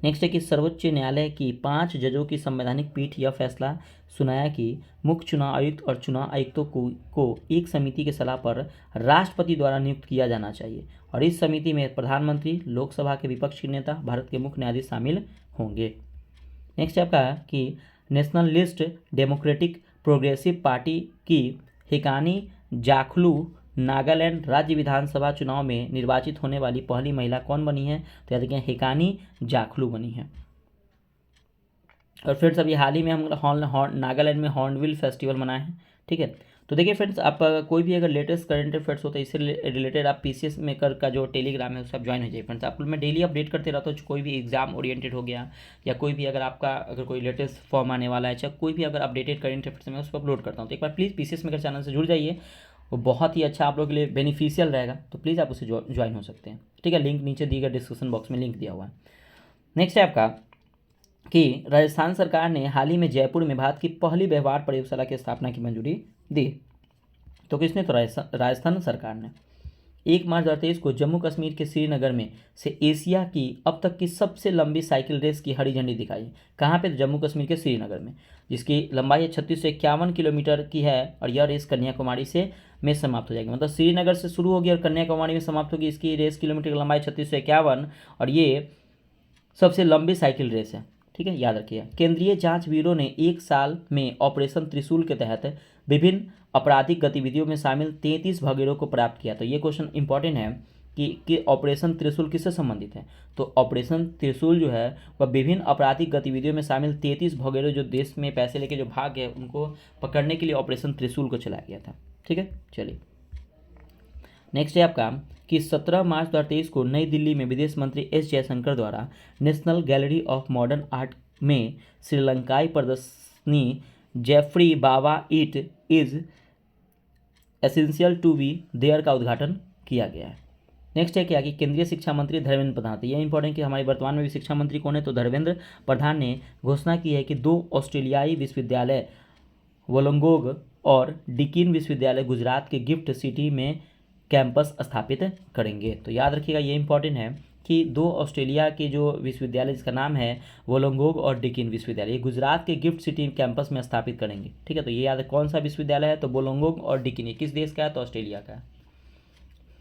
नेक्स्ट है कि सर्वोच्च न्यायालय की 5 जजों की संवैधानिक पीठ यह फैसला सुनाया कि मुख्य चुनाव आयुक्त और चुनाव आयुक्तों को एक समिति की सलाह पर राष्ट्रपति द्वारा नियुक्त किया जाना चाहिए, और इस समिति में प्रधानमंत्री, लोकसभा के विपक्ष के नेता, भारत के मुख्य न्यायाधीश शामिल होंगे। नेक्स्ट है आपका कि नेशनलिस्ट डेमोक्रेटिक प्रोग्रेसिव पार्टी की हिकानी जाखलू नागालैंड राज्य विधानसभा चुनाव में निर्वाचित होने वाली पहली महिला कौन बनी है, तो याद रखिए हिकानी जाखलू बनी है। और फ्रेंड्स अभी हाल ही में हम नागालैंड में हॉर्नबिल फेस्टिवल मनाए हैं। ठीक है, तो देखिए फ्रेंड्स आप कोई भी अगर लेटेस्ट करंट अफेयर्स होता है इससे रिलेटेड आप PCS मेकर का जो टेलीग्राम है उससे आप ज्वाइन हो जाइए। फ्रेंड्स आपको मैं डेली अपडेट करते रहता हूँ, कोई भी एग्जाम ओरिएंटेड हो गया या कोई भी अगर कोई लेटेस्ट फॉर्म आने वाला है, चाहे कोई भी अगर अपडेटेड करंट अफेयर्स मैं उस पर अपलोड करता हूँ, तो एक बार प्लीज़ PCS मेकर चैनल से जुड़ जाइए, वो बहुत ही अच्छा आप लोगों के लिए बेनिफिशियल रहेगा। तो प्लीज़ आप उससे ज्वाइन हो सकते हैं। ठीक है, लिंक नीचे दिए गए डिस्क्रिप्शन बॉक्स में लिंक दिया हुआ है। नेक्स्ट है आपका कि राजस्थान सरकार ने हाल ही में जयपुर में भारत की पहली व्यवहार प्रयोगशाला की स्थापना की मंजूरी दी। तो किसने, तो राजस्थान सरकार ने। 1 मार्च 2023 को जम्मू कश्मीर के श्रीनगर में से एशिया की अब तक की सबसे लंबी साइकिल रेस की हरी झंडी दिखाई। कहाँ पे? तो जम्मू कश्मीर के श्रीनगर में, जिसकी लंबाई 3651 किलोमीटर की है और यह रेस कन्याकुमारी से में समाप्त हो जाएगी। मतलब श्रीनगर से शुरू होगी और कन्याकुमारी में समाप्त होगी। इसकी रेस किलोमीटर की लंबाई 3651 और ये सबसे लंबी साइकिल रेस है। ठीक है, याद रखिए। केंद्रीय जांच ब्यूरो ने 1 साल में ऑपरेशन त्रिशूल के तहत विभिन्न आपराधिक गतिविधियों में शामिल 33 भगोड़ों को प्राप्त किया। तो ये क्वेश्चन इंपॉर्टेंट है कि ऑपरेशन त्रिशूल किससे संबंधित है। तो ऑपरेशन त्रिशूल जो है वह विभिन्न आपराधिक गतिविधियों में शामिल 33 भगोड़े जो देश में पैसे लेके जो भाग गए उनको पकड़ने के लिए ऑपरेशन त्रिशूल को चलाया गया था। ठीक है, चलिए नेक्स्ट है आपका कि 17 मार्च 2023 को नई दिल्ली में विदेश मंत्री एस जयशंकर द्वारा National Gallery of Modern Art में श्रीलंकाई प्रदर्शनी Geoffrey Bawa it is essential to be there का उद्घाटन किया गया है। नेक्स्ट है क्या कि केंद्रीय शिक्षा मंत्री धर्मेंद्र प्रधान। तो यह इंपॉर्टेंट कि हमारे वर्तमान में भी शिक्षा मंत्री कौन है, तो धर्मेंद्र प्रधान ने घोषणा की है कि 2 ऑस्ट्रेलियाई विश्वविद्यालय वोलोंगोग और डिकिन विश्वविद्यालय गुजरात के गिफ्ट सिटी में कैंपस स्थापित करेंगे। तो याद रखिएगा, ये इंपॉर्टेंट है कि 2 ऑस्ट्रेलिया के जो विश्वविद्यालय जिसका नाम है वोलोंगोग और डिकिन विश्वविद्यालय गुजरात के गिफ्ट सिटी कैंपस में स्थापित करेंगे। ठीक है, तो ये याद है कौन सा विश्वविद्यालय है, तो वोलोंगोग और डिकिन। ये किस देश का है, तो ऑस्ट्रेलिया का है।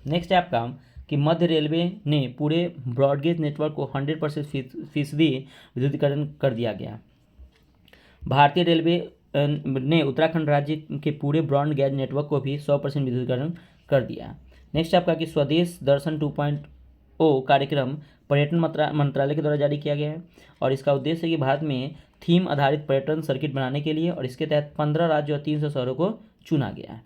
नेक्स्ट है आपका कि मध्य रेलवे ने पूरे ब्रॉडगेज नेटवर्क को 100% विद्युतीकरण कर दिया गया। भारतीय रेलवे ने उत्तराखंड राज्य के पूरे ब्रॉड गैज नेटवर्क को भी 100% विद्युतीकरण कर दिया। नेक्स्ट आपका कि स्वदेश दर्शन 2.0 कार्यक्रम पर्यटन मंत्रालय के द्वारा जारी किया गया है और इसका उद्देश्य है कि भारत में थीम आधारित पर्यटन सर्किट बनाने के लिए, और इसके तहत 15 राज्यों और 300 शहरों को चुना गया है।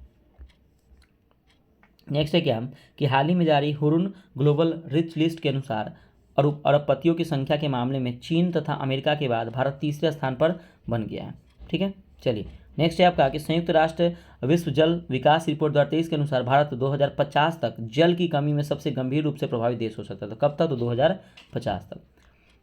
नेक्स्ट है क्या कि हाल ही में जारी हुरुन ग्लोबल रिच लिस्ट के अनुसार अरबपतियों की संख्या के मामले में चीन तथा अमेरिका के बाद भारत तीसरे स्थान पर बन गया है। ठीक है, चलिए नेक्स्ट है आपका कि संयुक्त राष्ट्र विश्व जल विकास रिपोर्ट 2023 के अनुसार भारत 2050 तक जल की कमी में सबसे गंभीर रूप से प्रभावित देश हो सकता है। तो कब तक, तो 2050 तक।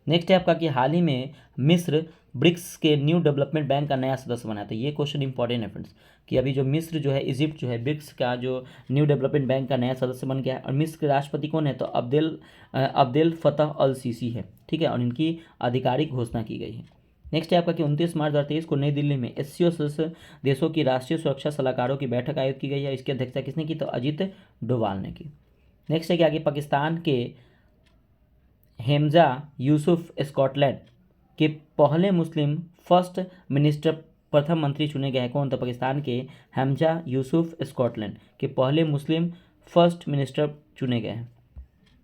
नेक्स्ट है आपका कि हाल ही में मिस्र ब्रिक्स के न्यू डेवलपमेंट बैंक का नया सदस्य बना। तो ये क्वेश्चन इंपॉर्टेंट है फ्रेंड्स कि अभी जो मिस्र जो है, इजिप्ट जो है, ब्रिक्स का जो न्यू डेवलपमेंट बैंक का नया सदस्य बन गया है। और मिस्र के राष्ट्रपति कौन है, तो अब्देल फतह अल सीसी है। ठीक है, और इनकी आधिकारिक घोषणा की गई है। नेक्स्ट है आपका कि 29 मार्च 2023 को नई दिल्ली में एससीओ सदस्य देशों की राष्ट्रीय सुरक्षा सलाहकारों की बैठक आयोजित की गई है। इसकी अध्यक्षता किसने की, तो अजीत डोभाल ने की। नेक्स्ट है कि आगे पाकिस्तान के हेमजा यूसुफ स्कॉटलैंड के पहले मुस्लिम फर्स्ट मिनिस्टर प्रथम मंत्री चुने गए हैं। कौन, तो पाकिस्तान के हमजा यूसुफ स्कॉटलैंड के पहले मुस्लिम फर्स्ट मिनिस्टर चुने गए हैं।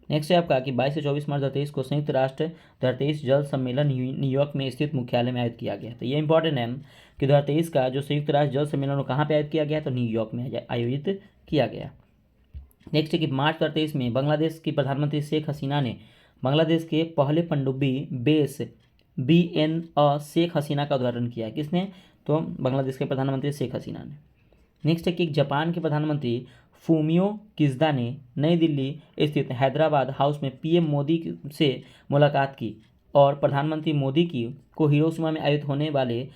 नेक्स्ट है आपका कि 22 से 24 मार्च 2023 को संयुक्त राष्ट्र 2023 जल सम्मेलन न्यूयॉर्क में स्थित मुख्यालय में आयोजित किया गया। तो ये इंपॉर्टेंट है कि 2023 का जो संयुक्त राष्ट्र जल सम्मेलन कहाँ पे आयोजित किया गया, तो न्यूयॉर्क में आयोजित किया गया। नेक्स्ट है कि मार्च 2023 में बांग्लादेश की प्रधानमंत्री शेख हसीना ने बांग्लादेश के पहले पनडुब्बी बेस BN शेख हसीना का उद्घाटन किया है। किसने, तो बांग्लादेश के प्रधानमंत्री शेख हसीना ने। नेक्स्ट है कि जापान के प्रधानमंत्री फूमियो किस्दा ने नई दिल्ली स्थित हैदराबाद हाउस में PM मोदी से मुलाकात की और प्रधानमंत्री मोदी को हिरोशिमा में आयोजित होने वाले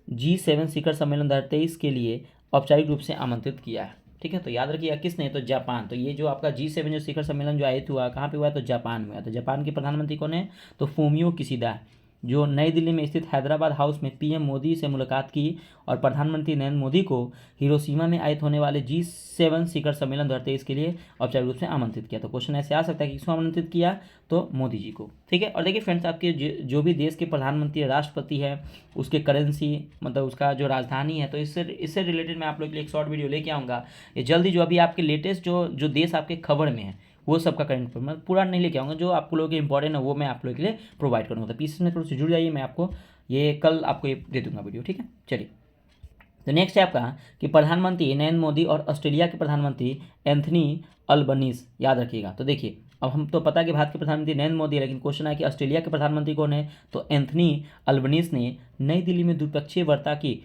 G7 शिखर सम्मेलन 2023 के लिए औपचारिक रूप से आमंत्रित किया है। ठीक है, तो याद रखिएगा किसने, तो जापान। तो ये जो आपका G7 जो शिखर सम्मेलन जो आयोजित हुआ कहाँ पे हुआ, तो जापान में हुआ। तो जापान के प्रधानमंत्री कौन है, तो फूमियो किशिदा, जो नई दिल्ली में स्थित हैदराबाद हाउस में PM मोदी से मुलाकात की और प्रधानमंत्री नरेंद्र मोदी को हिरोशिमा में आयोजित होने वाले G7 शिखर सम्मेलन 2023 के लिए औपचारिक रूप से आमंत्रित किया। तो क्वेश्चन ऐसे आ सकता है कि किसको आमंत्रित किया, तो मोदी जी को। ठीक है, और देखिए फ्रेंड्स, आपके जो भी देश के प्रधानमंत्री राष्ट्रपति है उसके करेंसी मतलब उसका जो राजधानी है, तो इससे रिलेटेड मैं आप लोग के लिए एक शॉर्ट वीडियो लेके आऊँगा। ये जल्दी जो अभी आपके लेटेस्ट जो देश आपके खबर में है वो सबका करंट मैं पूरा नहीं लेके आऊँगा, जो आप लोगों के इंपॉर्टेंट है वो मैं आप लोगों के लिए प्रोवाइड करूँगा। तो पीसीएस में थोड़ा सा जुड़ जाइए, मैं आपको ये कल आपको ये दे दूँगा वीडियो। ठीक है, चलिए तो नेक्स्ट है आपका कि प्रधानमंत्री नरेंद्र मोदी और ऑस्ट्रेलिया के प्रधानमंत्री एंथनी अल्बनीज, याद रखिएगा। तो देखिए अब हम तो पता कि भारत के प्रधानमंत्री नरेंद्र मोदी है, लेकिन क्वेश्चन है कि ऑस्ट्रेलिया के प्रधानमंत्री कौन है, तो एंथनी अल्बनीज ने नई दिल्ली में द्विपक्षीय वार्ता की।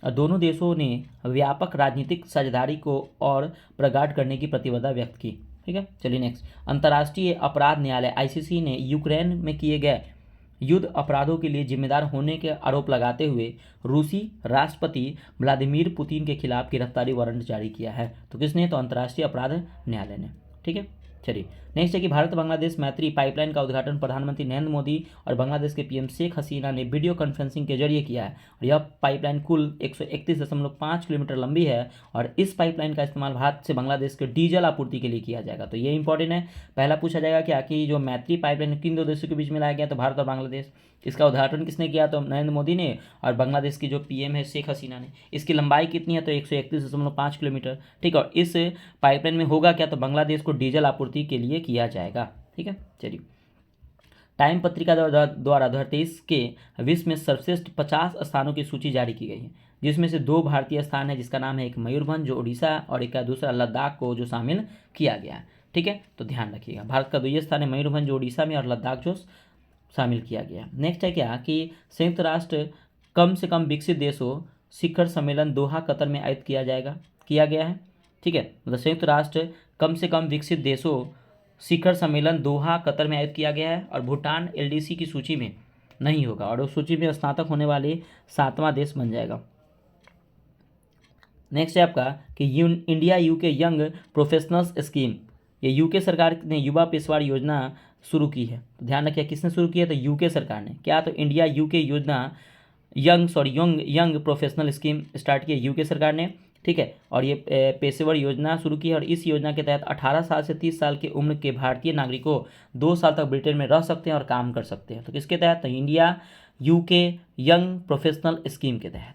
दोनों देशों ने व्यापक राजनीतिक साझेदारी को और प्रगाढ़ करने की प्रतिबद्धता व्यक्त की। ठीक है, चलिए नेक्स्ट। अंतर्राष्ट्रीय अपराध न्यायालय ICC ने यूक्रेन में किए गए युद्ध अपराधों के लिए जिम्मेदार होने के आरोप लगाते हुए रूसी राष्ट्रपति व्लादिमीर पुतिन के खिलाफ गिरफ्तारी वारंट जारी किया है। तो किसने, तो अंतर्राष्ट्रीय अपराध न्यायालय ने। ठीक है। चलिए नेक्स्ट है कि भारत बांग्लादेश मैत्री पाइपलाइन का उद्घाटन प्रधानमंत्री नरेंद्र मोदी और बांग्लादेश के पीएम शेख हसीना ने वीडियो कॉन्फ्रेंसिंग के जरिए किया है। और यह पाइपलाइन कुल 131.5 किलोमीटर लंबी है और इस पाइपलाइन का इस्तेमाल भारत से बांग्लादेश के डीजल आपूर्ति के लिए किया जाएगा। तो ये इंपॉर्टेंट है। पहला पूछा जाएगा क्या कि जो मैत्री पाइपलाइन किन दो देशों के बीच में लाया गया, तो भारत और बांग्लादेश। इसका उद्घाटन किसने किया, तो नरेंद्र मोदी ने, और बांग्लादेश की जो पीएम है शेख हसीना ने। इसकी लंबाई कितनी है, तो 131.5 किलोमीटर। ठीक है। और इस पाइपलाइन में होगा क्या, तो बांग्लादेश को डीजल आपूर्ति के लिए किया जाएगा। ठीक है। चलिए टाइम पत्रिका द्वारा 2023 के विश्व में सर्वश्रेष्ठ 50 स्थानों की सूची जारी की गई है, जिसमें से 2 भारतीय स्थान है, जिसका नाम है एक मयूरभंज जो उड़ीसा और एक का दूसरा लद्दाख को जो शामिल किया गया है। ठीक है। तो ध्यान रखिएगा, भारत का 2 स्थान है मयूरभंज जो उड़ीसा में और लद्दाख जो शामिल किया गया। नेक्स्ट है क्या कि संयुक्त राष्ट्र कम से कम विकसित देशों शिखर सम्मेलन दोहा कतर में आयोजित किया गया है। ठीक है। मतलब संयुक्त राष्ट्र कम से कम विकसित देशों शिखर सम्मेलन दोहा कतर में आयोजित किया गया है और भूटान एलडीसी की सूची में नहीं होगा और उस सूची में स्नातक होने वाले 7वां देश बन जाएगा। नेक्स्ट है आपका कि India UK young professionals scheme, ये यूके सरकार ने युवा पेशेवर योजना शुरू की है। तो ध्यान रखिए किसने शुरू की है, तो यूके सरकार ने। क्या, तो इंडिया यूके योजना यंग प्रोफेशनल स्कीम स्टार्ट की है यूके सरकार ने। ठीक है। और ये पेशेवर योजना शुरू की है और इस योजना के तहत 18 साल से 30 साल की उम्र के भारतीय नागरिकों 2 साल तक ब्रिटेन में रह सकते हैं और काम कर सकते हैं। तो किसके तहत, तो India UK young professional scheme के तहत।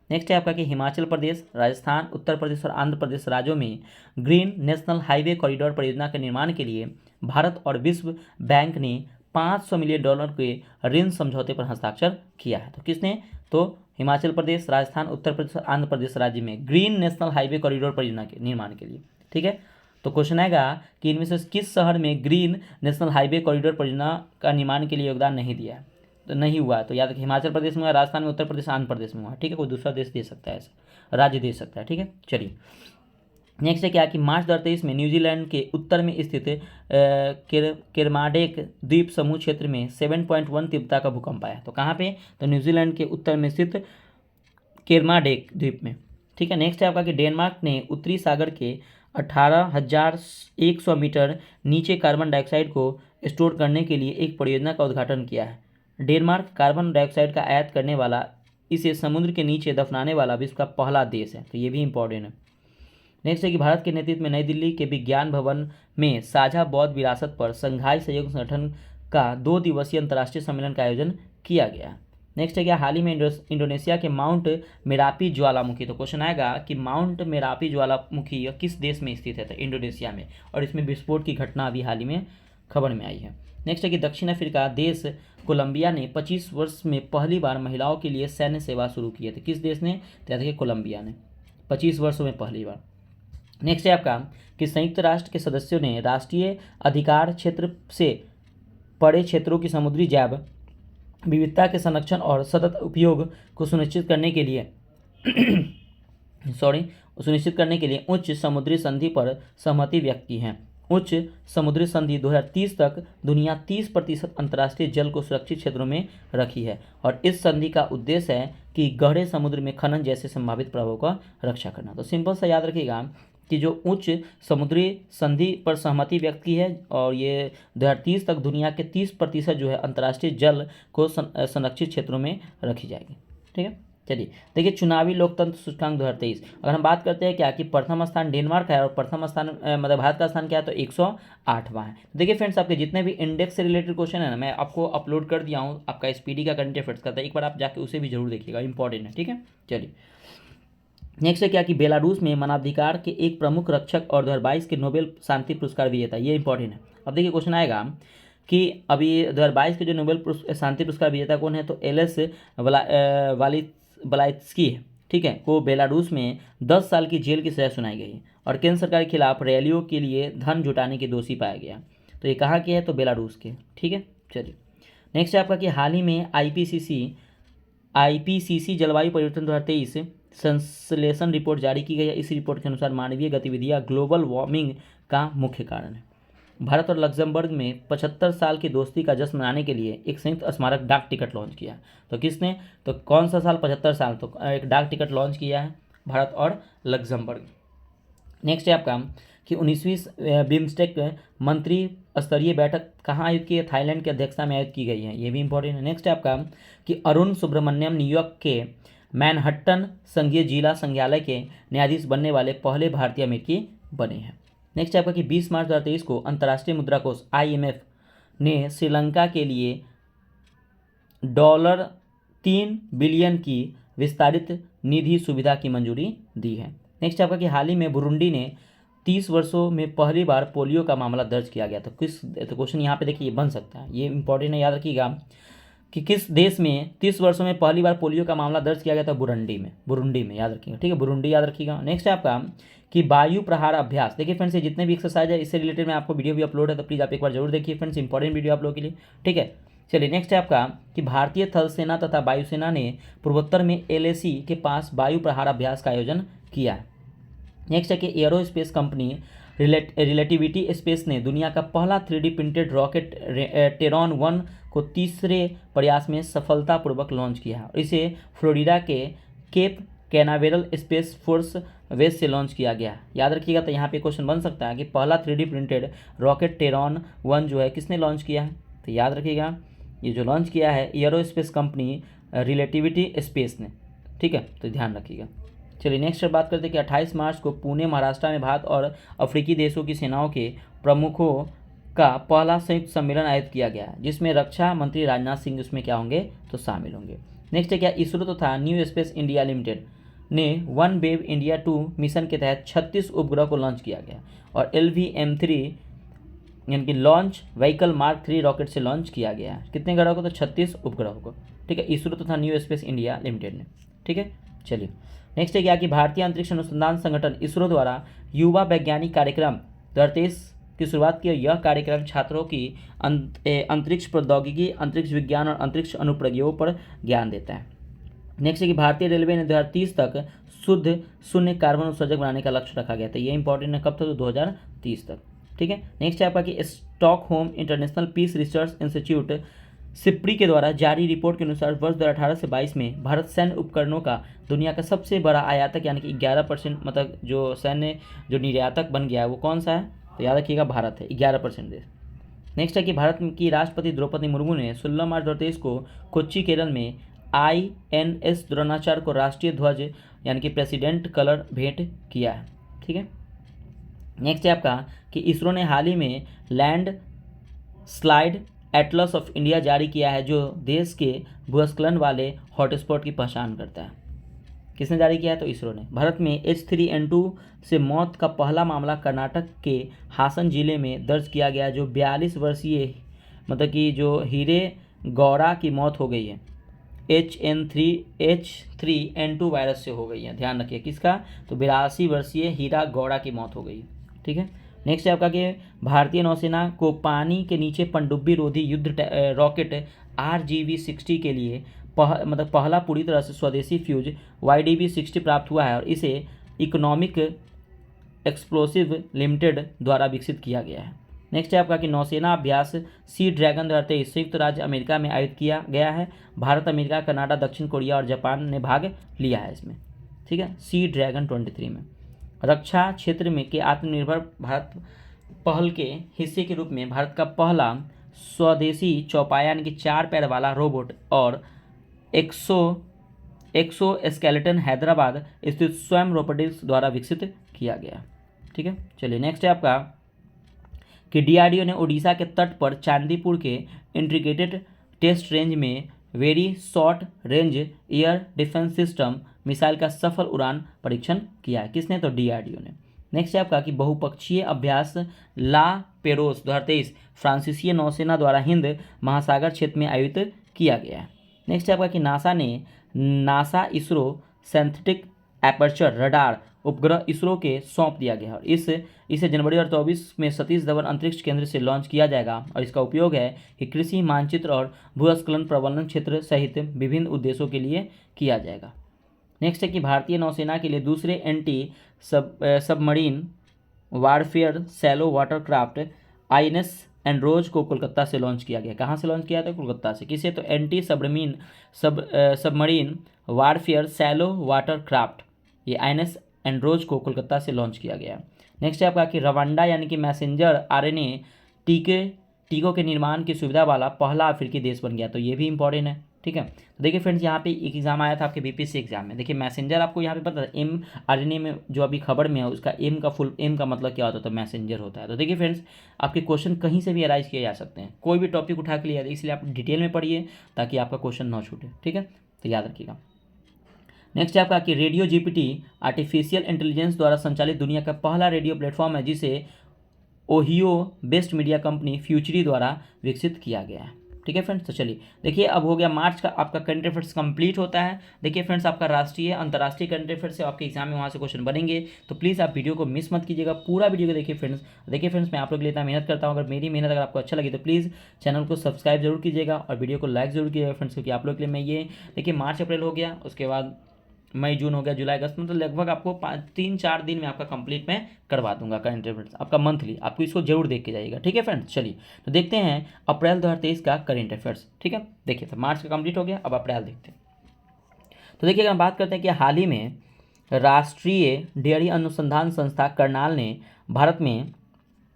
नेक्स्ट है आपका कि हिमाचल प्रदेश, राजस्थान, उत्तर प्रदेश और आंध्र प्रदेश राज्यों में ग्रीन नेशनल हाईवे कॉरिडोर परियोजना के निर्माण के लिए भारत और विश्व बैंक ने $500 मिलियन के ऋण समझौते पर हस्ताक्षर किया है। तो किसने, तो हिमाचल प्रदेश, राजस्थान, उत्तर प्रदेश और आंध्र प्रदेश राज्य में ग्रीन नेशनल हाईवे कॉरिडोर परियोजना के निर्माण के लिए। ठीक है। तो क्वेश्चन आएगा कि इनमें से किस शहर में ग्रीन नेशनल हाईवे कॉरिडोर परियोजना का निर्माण के लिए योगदान नहीं दिया है, तो नहीं हुआ है। तो याद रखिए हिमाचल प्रदेश में हुआ, राजस्थान में, उत्तर प्रदेश, आंध्र प्रदेश में हुआ। ठीक है। कोई दूसरा देश दे सकता है, ऐसा राज्य दे सकता है। ठीक है। चलिए नेक्स्ट है क्या कि मार्च 2023 में न्यूजीलैंड के उत्तर में स्थित केरमाडेक द्वीप समूह क्षेत्र में 7.1 तीव्रता का भूकंप आया। तो कहाँ पे, तो न्यूजीलैंड के उत्तर में स्थित केरमाडेक द्वीप में। ठीक है। नेक्स्ट है आपका कि डेनमार्क ने उत्तरी सागर के 18,100 मीटर नीचे कार्बन डाइऑक्साइड को स्टोर करने के लिए एक परियोजना का उद्घाटन किया है। डेनमार्क कार्बन डाइऑक्साइड का आयात करने वाला, इसे समुद्र के नीचे दफनाने वाला विश्व का पहला देश है। तो ये भी इंपॉर्टेंट है। नेक्स्ट है कि भारत के नेतृत्व में नई दिल्ली के विज्ञान भवन में साझा बौद्ध विरासत पर संघाई सहयोग संगठन का 2 दिवसीय अंतर्राष्ट्रीय सम्मेलन का आयोजन किया गया। नेक्स्ट है क्या, हाल ही में इंडोनेशिया के माउंट मेरापी ज्वालामुखी। तो क्वेश्चन आएगा कि माउंट मेरापी ज्वालामुखी किस देश में स्थित है, तो इंडोनेशिया में, और इसमें विस्फोट की घटना अभी हाल ही में खबर में आई है। नेक्स्ट है कि दक्षिण अफ्रीका देश कोलंबिया ने 25 वर्ष में पहली बार महिलाओं के लिए सैन्य सेवा शुरू की है। तो किस देश ने, तो देखिए कोलंबिया ने 25 वर्षों में पहली बार। नेक्स्ट है आपका कि संयुक्त राष्ट्र के सदस्यों ने राष्ट्रीय अधिकार क्षेत्र से परे क्षेत्रों की समुद्री जैव विविधता के संरक्षण और सतत उपयोग को सुनिश्चित करने के लिए उच्च समुद्री संधि पर सहमति व्यक्त की है। उच्च समुद्री संधि 2030 तक दुनिया 30% अंतर्राष्ट्रीय जल को सुरक्षित क्षेत्रों में रखी है और इस संधि का उद्देश्य है कि गहरे समुद्र में खनन जैसे संभावित प्रभावों का रक्षा करना। तो सिंपल सा याद रखिएगा कि जो उच्च समुद्री संधि पर सहमति व्यक्त की है और ये 2030 तक दुनिया के 30% जो है अंतर्राष्ट्रीय जल को संरक्षित क्षेत्रों में रखी जाएगी। ठीक है। चलिए देखिए चुनावी लोकतंत्र सूचकांक 2023, अगर हम बात करते हैं क्या कि प्रथम स्थान डेनमार्क है और प्रथम स्थान मतलब भारत का स्थान क्या है, तो 108वां है। देखिए फ्रेंड्स, आपके जितने भी इंडेक्स से रिलेटेड क्वेश्चन है ना, मैं आपको अपलोड कर दिया हूँ आपका एसपीडी का करंट अफेयर्स का, तो एक बार आप जाके उसे भी जरूर देखिएगा, इंपॉर्टेंट है। ठीक है। चलिए नेक्स्ट है क्या कि बेलारूस में मानवाधिकार के एक प्रमुख रक्षक और 2022 के नोबेल शांति पुरस्कार विजेता, ये इंपॉर्टेंट है। अब देखिए क्वेश्चन आएगा कि अभी 2022 के जो नोबेल शांति पुरस्कार विजेता कौन है, तो एलेस वलाइत्स्की है। ठीक है, को बेलारूस में 10 साल की जेल की सजा सुनाई गई और केंद्र सरकार के खिलाफ रैलियों के लिए धन जुटाने के दोषी पाया गया। तो ये कहाँ के है, तो बेलारूस के। ठीक है। चलिए नेक्स्ट है आपका कि हाल ही में आईपीसीसी जलवायु परिवर्तन 2023 संश्लेषण रिपोर्ट जारी की गई है। इस रिपोर्ट के अनुसार मानवीय गतिविधियां ग्लोबल वार्मिंग का मुख्य कारण है। भारत और लक्जमबर्ग में 75 साल की दोस्ती का जश्न मनाने के लिए एक संयुक्त स्मारक डाक टिकट लॉन्च किया। तो किसने, तो कौन सा साल, 75 साल, तो एक डाक टिकट लॉन्च किया है भारत और लक्जमबर्ग। नेक्स्ट है आपका कि 19वीं बिम्स्टेक मंत्री स्तरीय बैठक कहाँ आयोजित की है? थाईलैंड की अध्यक्षता में आयोजित की गई है, ये भी इंपॉर्टेंट है। नेक्स्ट है आपका कि अरुण सुब्रमण्यम न्यूयॉर्क के मैनहट्टन संघीय जिला संग्रहालय के न्यायाधीश बनने वाले पहले भारतीय अमेरिकी बने हैं। नेक्स्ट है आपका कि 20 मार्च 2023 को अंतर्राष्ट्रीय मुद्रा कोष IMF ने श्रीलंका के लिए $3 बिलियन की विस्तारित निधि सुविधा की मंजूरी दी है। नेक्स्ट आपका कि हाल ही में बुरुंडी ने 30 वर्षों में पहली बार पोलियो का मामला दर्ज किया गया। तो क्वेश्चन यहाँ पे देखिए बन सकता है, ये इंपॉर्टेंट है, याद रखिएगा कि किस देश में 30 वर्षों में पहली बार पोलियो का मामला दर्ज किया गया था? बुरुंडी में याद रखिएगा, ठीक है, बुरुंडी याद रखिएगा। नेक्स्ट है आपका कि वायु प्रहार अभ्यास। देखिए फ्रेंड्स, ये जितने भी एक्सरसाइज है इससे रिलेटेड मैं आपको वीडियो भी अपलोड है, तो प्लीज़ आप एक बार जरूर देखिए फ्रेंड्स, इंपॉर्टेंट वीडियो आप लोगों के लिए, ठीक है। चलिए नेक्स्ट है आपका कि भारतीय थल सेना तथा वायुसेना ने पूर्वोत्तर में LAC के पास वायु प्रहार अभ्यास का आयोजन किया है। नेक्स्ट है कि एयरोस्पेस कंपनी रिलेटिविटी स्पेस ने दुनिया का पहला 3D प्रिंटेड रॉकेट टेरॉन 1 को तीसरे प्रयास में सफलतापूर्वक लॉन्च किया है और इसे फ्लोरिडा के Cape Canaveral Space Force Base से लॉन्च किया गया। याद रखिएगा, तो यहाँ पे क्वेश्चन बन सकता है कि पहला 3D प्रिंटेड रॉकेट टेरॉन 1 जो है किसने लॉन्च किया है? तो याद रखिएगा, ये जो लॉन्च किया है एयरोस्पेस कंपनी रिलेटिविटी स्पेस ने, ठीक है, तो ध्यान रखिएगा। चलिए नेक्स्ट बात करते हैं कि 28 मार्च को पुणे महाराष्ट्र में भारत और अफ्रीकी देशों की सेनाओं के प्रमुखों का पहला संयुक्त सम्मेलन आयोजित किया गया, जिसमें रक्षा मंत्री राजनाथ सिंह उसमें क्या होंगे? तो शामिल होंगे। नेक्स्ट है क्या इसरो तथा न्यू स्पेस इंडिया लिमिटेड ने वन वेव इंडिया 2 मिशन के तहत 36 उपग्रह को लॉन्च किया गया और LVM-3 यानी कि लॉन्च व्हीकल मार्क 3 रॉकेट से लॉन्च किया गया है। कितने ग्रहों को? तो 36 उपग्रहों को, ठीक है, इसरो तथा न्यू स्पेस इंडिया लिमिटेड ने, ठीक है। चलिए नेक्स्ट है क्या कि भारतीय अंतरिक्ष अनुसंधान संगठन इसरो द्वारा युवा वैज्ञानिक कार्यक्रम 2023 की शुरुआत की। यह कार्यक्रम छात्रों की अंतरिक्ष प्रौद्योगिकी, अंतरिक्ष विज्ञान और अंतरिक्ष अनुप्रयोगों पर ज्ञान देता है। नेक्स्ट है कि भारतीय रेलवे ने 2030 तक शुद्ध शून्य कार्बन उत्सर्जक बनाने का लक्ष्य रखा गया था। ये इंपॉर्टेंट है, कब तक? तो 2030 तक, ठीक है। नेक्स्ट है आपका कि Stockholm International Peace Research Institute SIPRI के द्वारा जारी रिपोर्ट के अनुसार वर्ष 2018 से 22 में भारत सैन्य उपकरणों का दुनिया का सबसे बड़ा आयातक यानी कि 11%, मतलब जो सैन्य जो निर्यातक बन गया है वो कौन सा है? तो याद रखिएगा भारत है, 11% देश। नेक्स्ट है कि भारत की राष्ट्रपति द्रौपदी मुर्मू ने 16 मार्च 2023 को कोच्चि केरल में INS द्रोणाचार्य को राष्ट्रीय ध्वज यानी कि प्रेसिडेंट कलर भेंट किया है, ठीक है। नेक्स्ट है आपका कि इसरो ने हाल ही में land slide Atlas of India जारी किया है, जो देश के भूस्खलन वाले हॉटस्पॉट की पहचान करता है। किसने जारी किया है? तो इसरो ने। भारत में H3N2 से मौत का पहला मामला कर्नाटक के हासन जिले में दर्ज किया गया, जो 42 वर्षीय मतलब कि जो हीरे गौड़ा की मौत हो गई है, H3N2 वायरस से हो गई है। ध्यान रखिए किसका? तो 82 वर्षीय हीरा गौड़ा की मौत हो गई, ठीक है। नेक्स्ट है आपका कि भारतीय नौसेना को पानी के नीचे पनडुब्बी रोधी युद्ध रॉकेट RGV-60 के लिए पहला पूरी तरह से स्वदेशी फ्यूज YDV-60 प्राप्त हुआ है और इसे इकोनॉमिक एक्सप्लोसिव लिमिटेड द्वारा विकसित किया गया है। नेक्स्ट है आपका कि नौसेना अभ्यास सी ड्रैगन 2023 संयुक्त राज्य अमेरिका में आयोजित किया गया है। भारत, अमेरिका, कनाडा, दक्षिण कोरिया और जापान ने भाग लिया है इसमें, ठीक है, सी ड्रैगन 23 में। रक्षा क्षेत्र में के आत्मनिर्भर भारत पहल के हिस्से के रूप में भारत का पहला स्वदेशी चौपाया यानी कि 4 पैर वाला रोबोट और एक्सोस्केलेटन हैदराबाद स्थित स्वयं रोबोटिक्स द्वारा विकसित किया गया, ठीक है। चलिए नेक्स्ट है आपका कि DRDO ने ओडिशा के तट पर चांदीपुर के इंटीग्रेटेड टेस्ट रेंज में very short range air defence system missile का सफल उड़ान परीक्षण किया है। किसने? तो DRDO ने। नेक्स्ट है आपका कि बहुपक्षीय अभ्यास ला पेरोस 2023 फ्रांसीसी नौसेना द्वारा हिंद महासागर क्षेत्र में आयोजित किया गया है। नेक्स्ट है आपका कि NASA ISRO synthetic aperture radar उपग्रह इसरो के सौंप दिया गया और इसे जनवरी 2024 में सतीश धवन अंतरिक्ष केंद्र से लॉन्च किया जाएगा और इसका उपयोग है कि कृषि मानचित्र और भूस्खलन प्रबंधन क्षेत्र सहित विभिन्न उद्देश्यों के लिए किया जाएगा। नेक्स्ट है कि भारतीय नौसेना के लिए दूसरे anti submarine warfare shallow watercraft INS Androth को कोलकाता से लॉन्च किया गया। कहाँ से लॉन्च किया था? कोलकाता से। किसे? तो anti submarine warfare shallow watercraft, ये INS एंड्रोज को कोलकाता से लॉन्च किया गया। नेक्स्ट है आपका कि रवांडा यानी कि मैसेंजर आरएनए टीकों के निर्माण की सुविधा वाला पहला अफ्रीकी देश बन गया, तो ये भी इंपॉर्टेंट है। ठीक है, तो देखिए फ्रेंड्स यहाँ पे एक एग्जाम आया था आपके बीपीएससी एग्जाम में। देखिए मैसेंजर आपको यहाँ पे पता है एम आरएनए में जो अभी खबर में है उसका एम का मतलब क्या होता है, तो मैसेंजर होता है। तो देखिए फ्रेंड्स आपके क्वेश्चन कहीं से भी अराइज किए जा सकते हैं, कोई भी टॉपिक उठा के लिया, इसलिए आप डिटेल में पढ़िए ताकि आपका क्वेश्चन ना छूटे। ठीक है, तो याद रखिएगा। नेक्स्ट है आपका कि रेडियो जीपीटी आर्टिफिशियल इंटेलिजेंस द्वारा संचालित दुनिया का पहला रेडियो प्लेटफॉर्म है जिसे ओहियो बेस्ट मीडिया कंपनी फ्यूचरी द्वारा विकसित किया गया है। ठीक है फ्रेंड्स, तो चलिए देखिए अब हो गया मार्च का आपका करंट अफेयर्स कंप्लीट होता है। देखिए फ्रेंड्स आपका राष्ट्रीय अंतर्राष्ट्रीय करंट अफेयर्स से आपके एग्जाम में वहाँ से क्वेश्चन बनेंगे, तो प्लीज़ आप वीडियो को मिस मत कीजिएगा, पूरा वीडियो को देखिए फ्रेंड्स। देखिए फ्रेंड्स मैं आप लोग के लिए इतना मेहनत करता हूँ, अगर मेरी मेहनत अगर आपको अच्छा लगी तो प्लीज़ चैनल को सब्सक्राइब जरूर कीजिएगा और वीडियो को लाइक जरूर कीजिएगा फ्रेंड्स, क्योंकि आप लोग के लिए मैं ये देखिए मार्च अप्रैल हो गया, उसके बाद मई जून हो गया, जुलाई अगस्त में, तो लगभग आपको 3-4 दिन में आपका कंप्लीट मैं करवा दूंगा करंट अफेयर्स आपका मंथली। आपको इसको जरूर देख के जाइएगा। ठीक है फ्रेंड्स, चलिए तो देखते हैं अप्रैल 2023 का करंट अफेयर्स। ठीक है, देखिए तो मार्च का कंप्लीट हो गया, अब अप्रैल देखते हैं। तो देखिए अगर हम बात करते हैं कि हाल ही में राष्ट्रीय डेयरी अनुसंधान संस्था करनाल ने भारत में,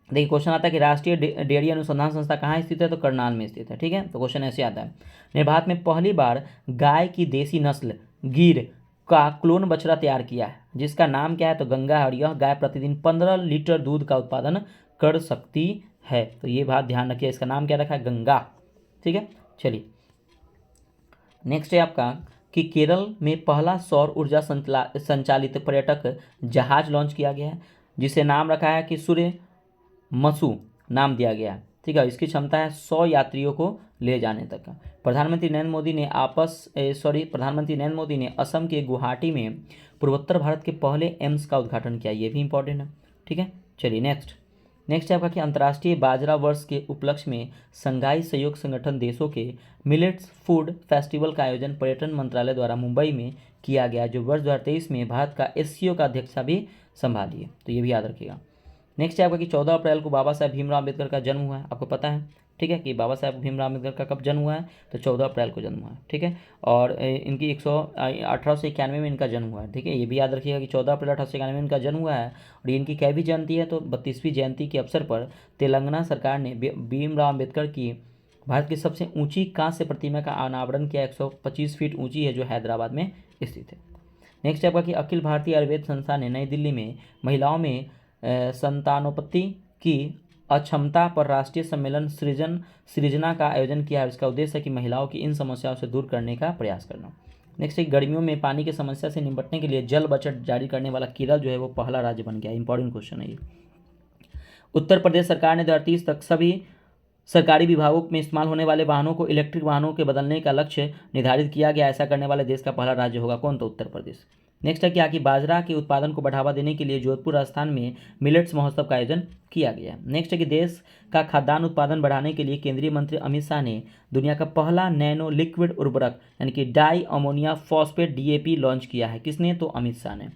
देखिए क्वेश्चन आता है कि राष्ट्रीय डेयरी अनुसंधान संस्था कहाँ स्थित है, तो करनाल में स्थित है। ठीक है, तो क्वेश्चन ऐसे आता है, ने भारत में पहली बार गाय की देसी नस्ल गिर का क्लोन बछड़ा तैयार किया है जिसका नाम क्या है, तो गंगा है, और यह गाय प्रतिदिन 15 लीटर दूध का उत्पादन कर सकती है। तो ये बात ध्यान रखिए, इसका नाम क्या रखा है, गंगा। ठीक है, चलिए नेक्स्ट है आपका कि केरल में पहला सौर ऊर्जा संचालित पर्यटक जहाज लॉन्च किया गया है जिसे नाम रखा है कि सूर्य मसू नाम दिया गया है। ठीक है, इसकी क्षमता है 100 यात्रियों को ले जाने तक का। प्रधानमंत्री नरेंद्र मोदी ने असम के गुवाहाटी में पूर्वोत्तर भारत के पहले एम्स का उद्घाटन किया, ये भी इंपॉर्टेंट है। ठीक है, चलिए नेक्स्ट है आपका कि अंतर्राष्ट्रीय बाजरा वर्ष के उपलक्ष्य में संघाई सहयोग संगठन देशों के मिलेट्स फूड फेस्टिवल का आयोजन पर्यटन मंत्रालय द्वारा मुंबई में किया गया, जो वर्ष 2023 में भारत का एससीओ का अध्यक्षता भी संभाली है, तो ये भी याद रखिएगा। नेक्स्ट है आपका कि 14 अप्रैल को बाबा साहेब भीमराव अम्बेडकर का जन्म हुआ है, आपको पता है। ठीक है, कि बाबा साहेब भीमराव अम्बेडकर का कब जन्म हुआ है, तो 14 अप्रैल को जन्म हुआ है। ठीक है, और इनकी 1891 में इनका जन्म हुआ है। ठीक है, ये भी याद रखिएगा कि 14 अप्रैल 1891 में इनका जन्म हुआ है। और इनकी कैवी जयंती है, तो 32वीं जयंती के अवसर पर तेलंगाना सरकार ने भीमराव अम्बेडकर की भारत की सबसे ऊंची कांस्य प्रतिमा का अनावरण किया, 125 फीट ऊंची है, जो हैदराबाद में स्थित है। नेक्स्ट है आपका कि अखिल भारतीय आयुर्वेद संस्थान ने नई दिल्ली में महिलाओं में संतानोत्पत्ति की अक्षमता पर राष्ट्रीय सम्मेलन सृजना का आयोजन किया है। इसका उद्देश्य है कि महिलाओं की इन समस्याओं से दूर करने का प्रयास करना। नेक्स्ट है गर्मियों में पानी की समस्या से निपटने के लिए जल बजट जारी करने वाला केरल जो है वो पहला राज्य बन गया। इंपॉर्टेंट क्वेश्चन है ये। उत्तर प्रदेश सरकार ने 2030 तक सभी सरकारी विभागों में इस्तेमाल होने वाले वाहनों को इलेक्ट्रिक वाहनों के बदलने का लक्ष्य निर्धारित किया गया। ऐसा करने वाले देश का पहला राज्य होगा कौन, तो उत्तर प्रदेश। नेक्स्ट है क्या कि बाजरा के उत्पादन को बढ़ावा देने के लिए जोधपुर राजस्थान में मिलेट्स महोत्सव का आयोजन किया गया है। नेक्स्ट है कि देश का खाद्यान्न उत्पादन बढ़ाने के लिए केंद्रीय मंत्री अमित शाह ने दुनिया का पहला नैनो लिक्विड उर्वरक यानी कि di ammonia phosphate DAP launch किया है। किसने, तो अमित शाह ने।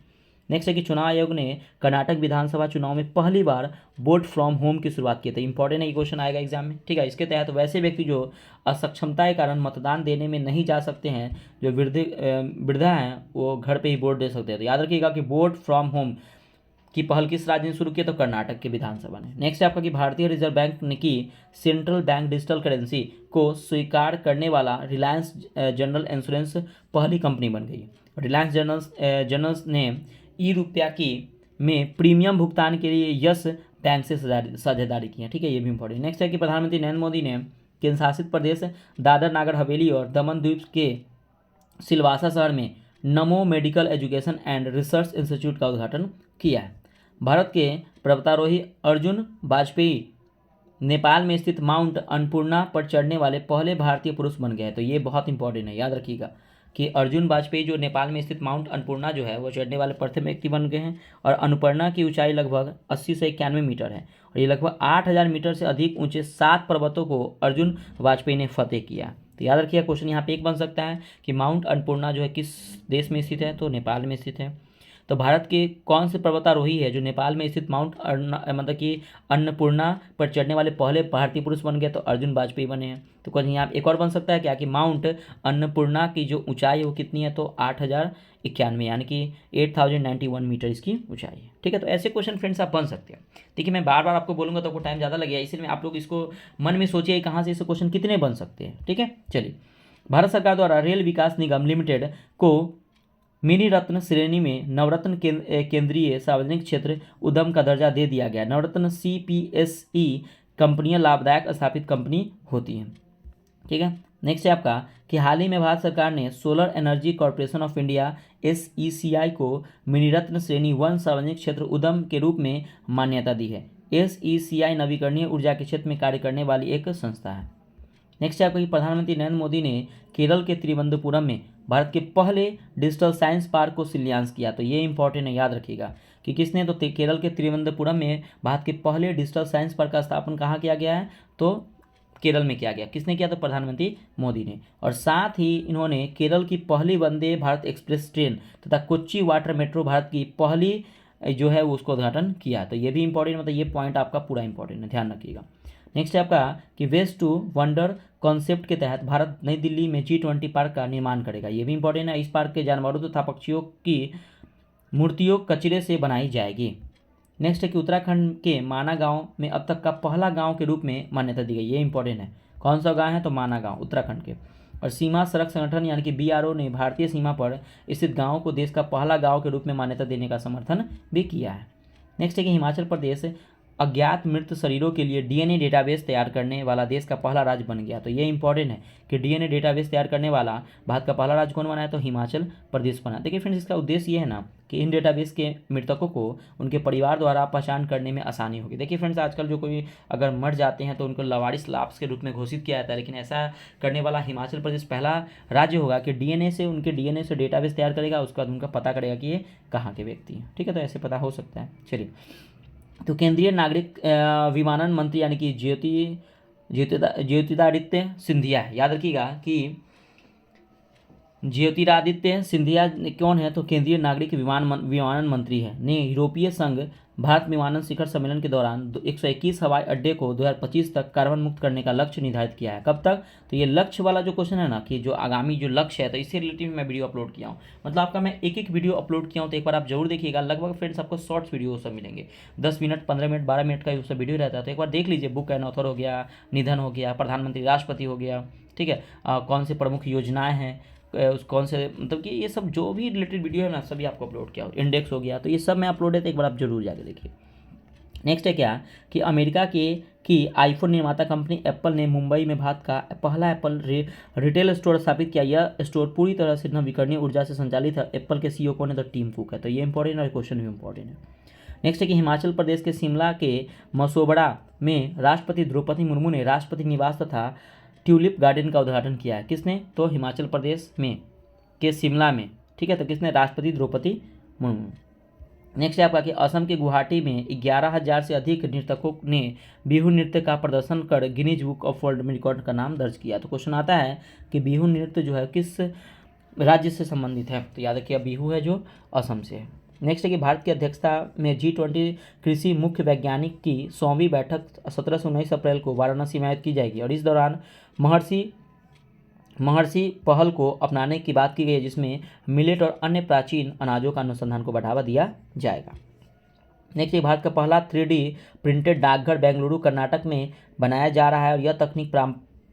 नेक्स्ट है कि चुनाव आयोग ने कर्नाटक विधानसभा चुनाव में पहली बार वोट फ्रॉम होम की शुरुआत की थी। इंपॉर्टेंट है, ये क्वेश्चन आएगा एग्जाम में। ठीक है, इसके तहत वैसे व्यक्ति जो असक्षमता के कारण मतदान देने में नहीं जा सकते हैं, जो वृद्धा हैं, वो घर पे ही वोट दे सकते हैं। तो याद रखिएगा कि वोट फ्रॉम होम की पहल किस राज्य ने शुरू की, तो कर्नाटक के विधानसभा ने। नेक्स्ट है आपका कि भारतीय रिजर्व बैंक ने की सेंट्रल बैंक डिजिटल करेंसी को स्वीकार करने वाला रिलायंस जनरल इंश्योरेंस पहली कंपनी बन गई। रिलायंस जनरल ने ई-रुपया की में प्रीमियम भुगतान के लिए यस बैंक से साझेदारी की है। ठीक है, ये भी इंपॉर्टेंट। नेक्स्ट है कि प्रधानमंत्री नरेंद्र मोदी ने केंद्र शासित प्रदेश दादर नागर हवेली और दमन द्वीप के सिलवासा शहर में नमो medical education and research institute का उद्घाटन किया है। भारत के पर्वतारोही अर्जुन वाजपेयी नेपाल में स्थित माउंट अन्नपूर्णा पर चढ़ने वाले पहले भारतीय पुरुष बन गए हैं। तो ये बहुत इंपॉर्टेंट है, याद रखिएगा कि अर्जुन वाजपेयी जो नेपाल में स्थित माउंट अन्नपूर्णा जो है वो चढ़ने वाले प्रथम व्यक्ति बन गए हैं। और अन्नपूर्णा की ऊंचाई लगभग 80 से 91 मीटर है और ये लगभग 8000 मीटर से अधिक ऊंचे 7 पर्वतों को अर्जुन वाजपेयी ने फतेह किया। तो याद रखिए क्वेश्चन यहाँ पे एक बन सकता है कि माउंट अन्नपूर्णा जो है किस देश में स्थित है, तो नेपाल में स्थित है। तो भारत के कौन से पर्वतारोही है जो नेपाल में स्थित माउंट मतलब कि अन्नपूर्णा पर चढ़ने वाले पहले भारतीय पुरुष बन गए? तो अर्जुन वाजपेयी बने हैं। तो कहीं यहाँ एक और बन सकता है क्या कि माउंट अन्नपूर्णा की जो ऊंचाई है वो कितनी है? तो 8,091 यानी कि 8,091 मीटर इसकी ऊंचाई है। ठीक है, तो ऐसे क्वेश्चन फ्रेंड्स आप बन सकते हैं। देखिए मैं बार बार आपको बोलूँगा तो आपको टाइम ज़्यादा लगेगा, इसलिए आप लोग इसको मन में सोचिए कहाँ से ऐसे क्वेश्चन कितने बन सकते हैं। ठीक है, चलिए। भारत सरकार द्वारा रेल विकास निगम लिमिटेड को मिनी रत्न श्रेणी में नवरत्न केंद्रीय सार्वजनिक क्षेत्र उद्यम का दर्जा दे दिया गया। नवरत्न CPSE कंपनियां लाभदायक स्थापित कंपनी होती हैं। ठीक है, नेक्स्ट है आपका कि हाल ही में भारत सरकार ने solar energy corporation of India SECI को मिनीरत्न श्रेणी 1 सार्वजनिक क्षेत्र उद्यम के रूप में मान्यता दी है। SECI नवीकरणीय ऊर्जा के क्षेत्र में कार्य करने वाली एक संस्था है। नेक्स्ट है आपका कि प्रधानमंत्री नरेंद्र मोदी ने केरल के तिरुवनंतपुरम में भारत के पहले डिजिटल साइंस पार्क को शिलान्यास किया। तो ये इंपॉर्टेंट है, याद रखिएगा कि किसने? तो केरल के तिरुवनंतपुरम में भारत के पहले डिजिटल साइंस पार्क का स्थापन कहाँ किया गया है? तो केरल में किया गया। किसने किया? तो प्रधानमंत्री मोदी ने। और साथ ही इन्होंने केरल की पहली वंदे भारत एक्सप्रेस ट्रेन तथा कोच्चि वाटर मेट्रो भारत की पहली जो है वो उसको उद्घाटन किया। तो ये भी इंपॉर्टेंट, मतलब ये पॉइंट आपका पूरा इंपॉर्टेंट है, ध्यान रखिएगा। नेक्स्ट है आपका कि वेस्ट टू वंडर कॉन्सेप्ट के तहत भारत नई दिल्ली में G20 पार्क का निर्माण करेगा। ये भी इंपॉर्टेंट है। इस पार्क के जानवरों तथा पक्षियों की मूर्तियों कचरे से बनाई जाएगी। नेक्स्ट है कि उत्तराखंड के माना गांव में अब तक का पहला गांव के रूप में मान्यता दी गई। ये इंपॉर्टेंट है। कौन सा गांव है? तो माना गांव, उत्तराखंड के। और सीमा सड़क संगठन यानी कि BRO ने भारतीय सीमा पर स्थित गांवों को देश का पहला गांव के रूप में मान्यता देने का समर्थन भी किया है। नेक्स्ट है कि हिमाचल प्रदेश अज्ञात मृत शरीरों के लिए DNA डेटाबेस तैयार करने वाला देश का पहला राज्य बन गया। तो ये इंपॉर्टेंट है कि DNA डेटाबेस तैयार करने वाला भारत का पहला राज्य कौन बना है? तो हिमाचल प्रदेश बना। देखिए फ्रेंड्स, इसका उद्देश्य ये है ना कि इन डेटाबेस के मृतकों को उनके परिवार द्वारा पहचान करने में आसानी होगी। देखिए फ्रेंड्स, आजकल जो कोई अगर मर जाते हैं तो उनको लवारिस लाप्स के रूप में घोषित किया जाता है, लेकिन ऐसा करने वाला हिमाचल प्रदेश पहला राज्य होगा कि उनके DNA से डेटाबेस तैयार करेगा, उसके बाद उनका पता करेगा कि ये कहाँ के व्यक्ति हैं। ठीक है, तो ऐसे पता हो सकता है। चलिए, तो केंद्रीय नागरिक विमानन मंत्री यानी कि ज्योतिरादित्य सिंधिया, याद रखिएगा कि ज्योतिरादित्य सिंधिया कौन है? तो केंद्रीय नागरिक विमानन मंत्री है, ने यूरोपीय संघ भारत विमानन शिखर सम्मेलन के दौरान 121 हवाई अड्डे को 2025 तक कार्बन मुक्त करने का लक्ष्य निर्धारित किया है। कब तक? तो ये लक्ष्य वाला जो क्वेश्चन है ना कि जो आगामी जो लक्ष्य है, तो इससे रिलेटेड मैं वीडियो अपलोड किया हूँ। मतलब आपका मैं एक वीडियो अपलोड किया हूँ, तो एक बार आप जरूर देखिएगा। लगभग फ्रेंड्स आपको शॉर्ट्स वीडियो सब मिलेंगे, 10 मिनट, 15 मिनट, 12 मिनट का सब वीडियो रहता है। तो एक बार देख लीजिए। बुक एंड ऑथर हो गया, निधन हो गया, प्रधानमंत्री राष्ट्रपति हो गया, ठीक है, कौन से प्रमुख योजनाएं हैं, कौन से, मतलब कि ये सब जो भी रिलेटेड वीडियो है ना सभी आपको अपलोड किया हो। इंडेक्स हो गया, तो ये सब मैं अपलोड है, तो एक बार आप जरूर जाके देखिए। नेक्स्ट है क्या कि अमेरिका की आईफोन निर्माता कंपनी एप्पल ने मुंबई में भारत का पहला एप्पल रिटेल स्टोर स्थापित किया। यह स्टोर पूरी तरह से नवीकरणीय ऊर्जा से संचालित है। एप्पल के CEO कौन है? तो टिम कुक है। तो ये इंपॉर्टेंट और क्वेश्चन भी इंपॉर्टेंट है। नेक्स्ट है कि हिमाचल प्रदेश के शिमला के मसोबड़ा में राष्ट्रपति द्रौपदी मुर्मू ने राष्ट्रपति निवास तथा ट्यूलिप गार्डन का उद्घाटन किया है। किसने? तो हिमाचल प्रदेश में के शिमला में। ठीक है, तो किसने? राष्ट्रपति द्रौपदी मुर्मू। नेक्स्ट है आपका कि असम के गुवाहाटी में 11,000 से अधिक नर्तकों ने बिहू नृत्य का प्रदर्शन कर गिनीज बुक ऑफ वर्ल्ड में रिकॉर्ड का नाम दर्ज किया। तो क्वेश्चन आता है कि बिहू नृत्य जो है किस राज्य से संबंधित है? तो याद रखिए बिहू है जो असम से है। नेक्स्ट है कि भारत की अध्यक्षता में G20 कृषि मुख्य वैज्ञानिक की 100वीं बैठक 17 से 19 अप्रैल को वाराणसी में आयोजित की जाएगी और इस दौरान महर्षि पहल को अपनाने की बात की गई है, जिसमें मिलेट और अन्य प्राचीन अनाजों का अनुसंधान को बढ़ावा दिया जाएगा। नेक्स्ट ये भारत का पहला 3D प्रिंटेड डाकघर बेंगलुरु कर्नाटक में बनाया जा रहा है और यह तकनीक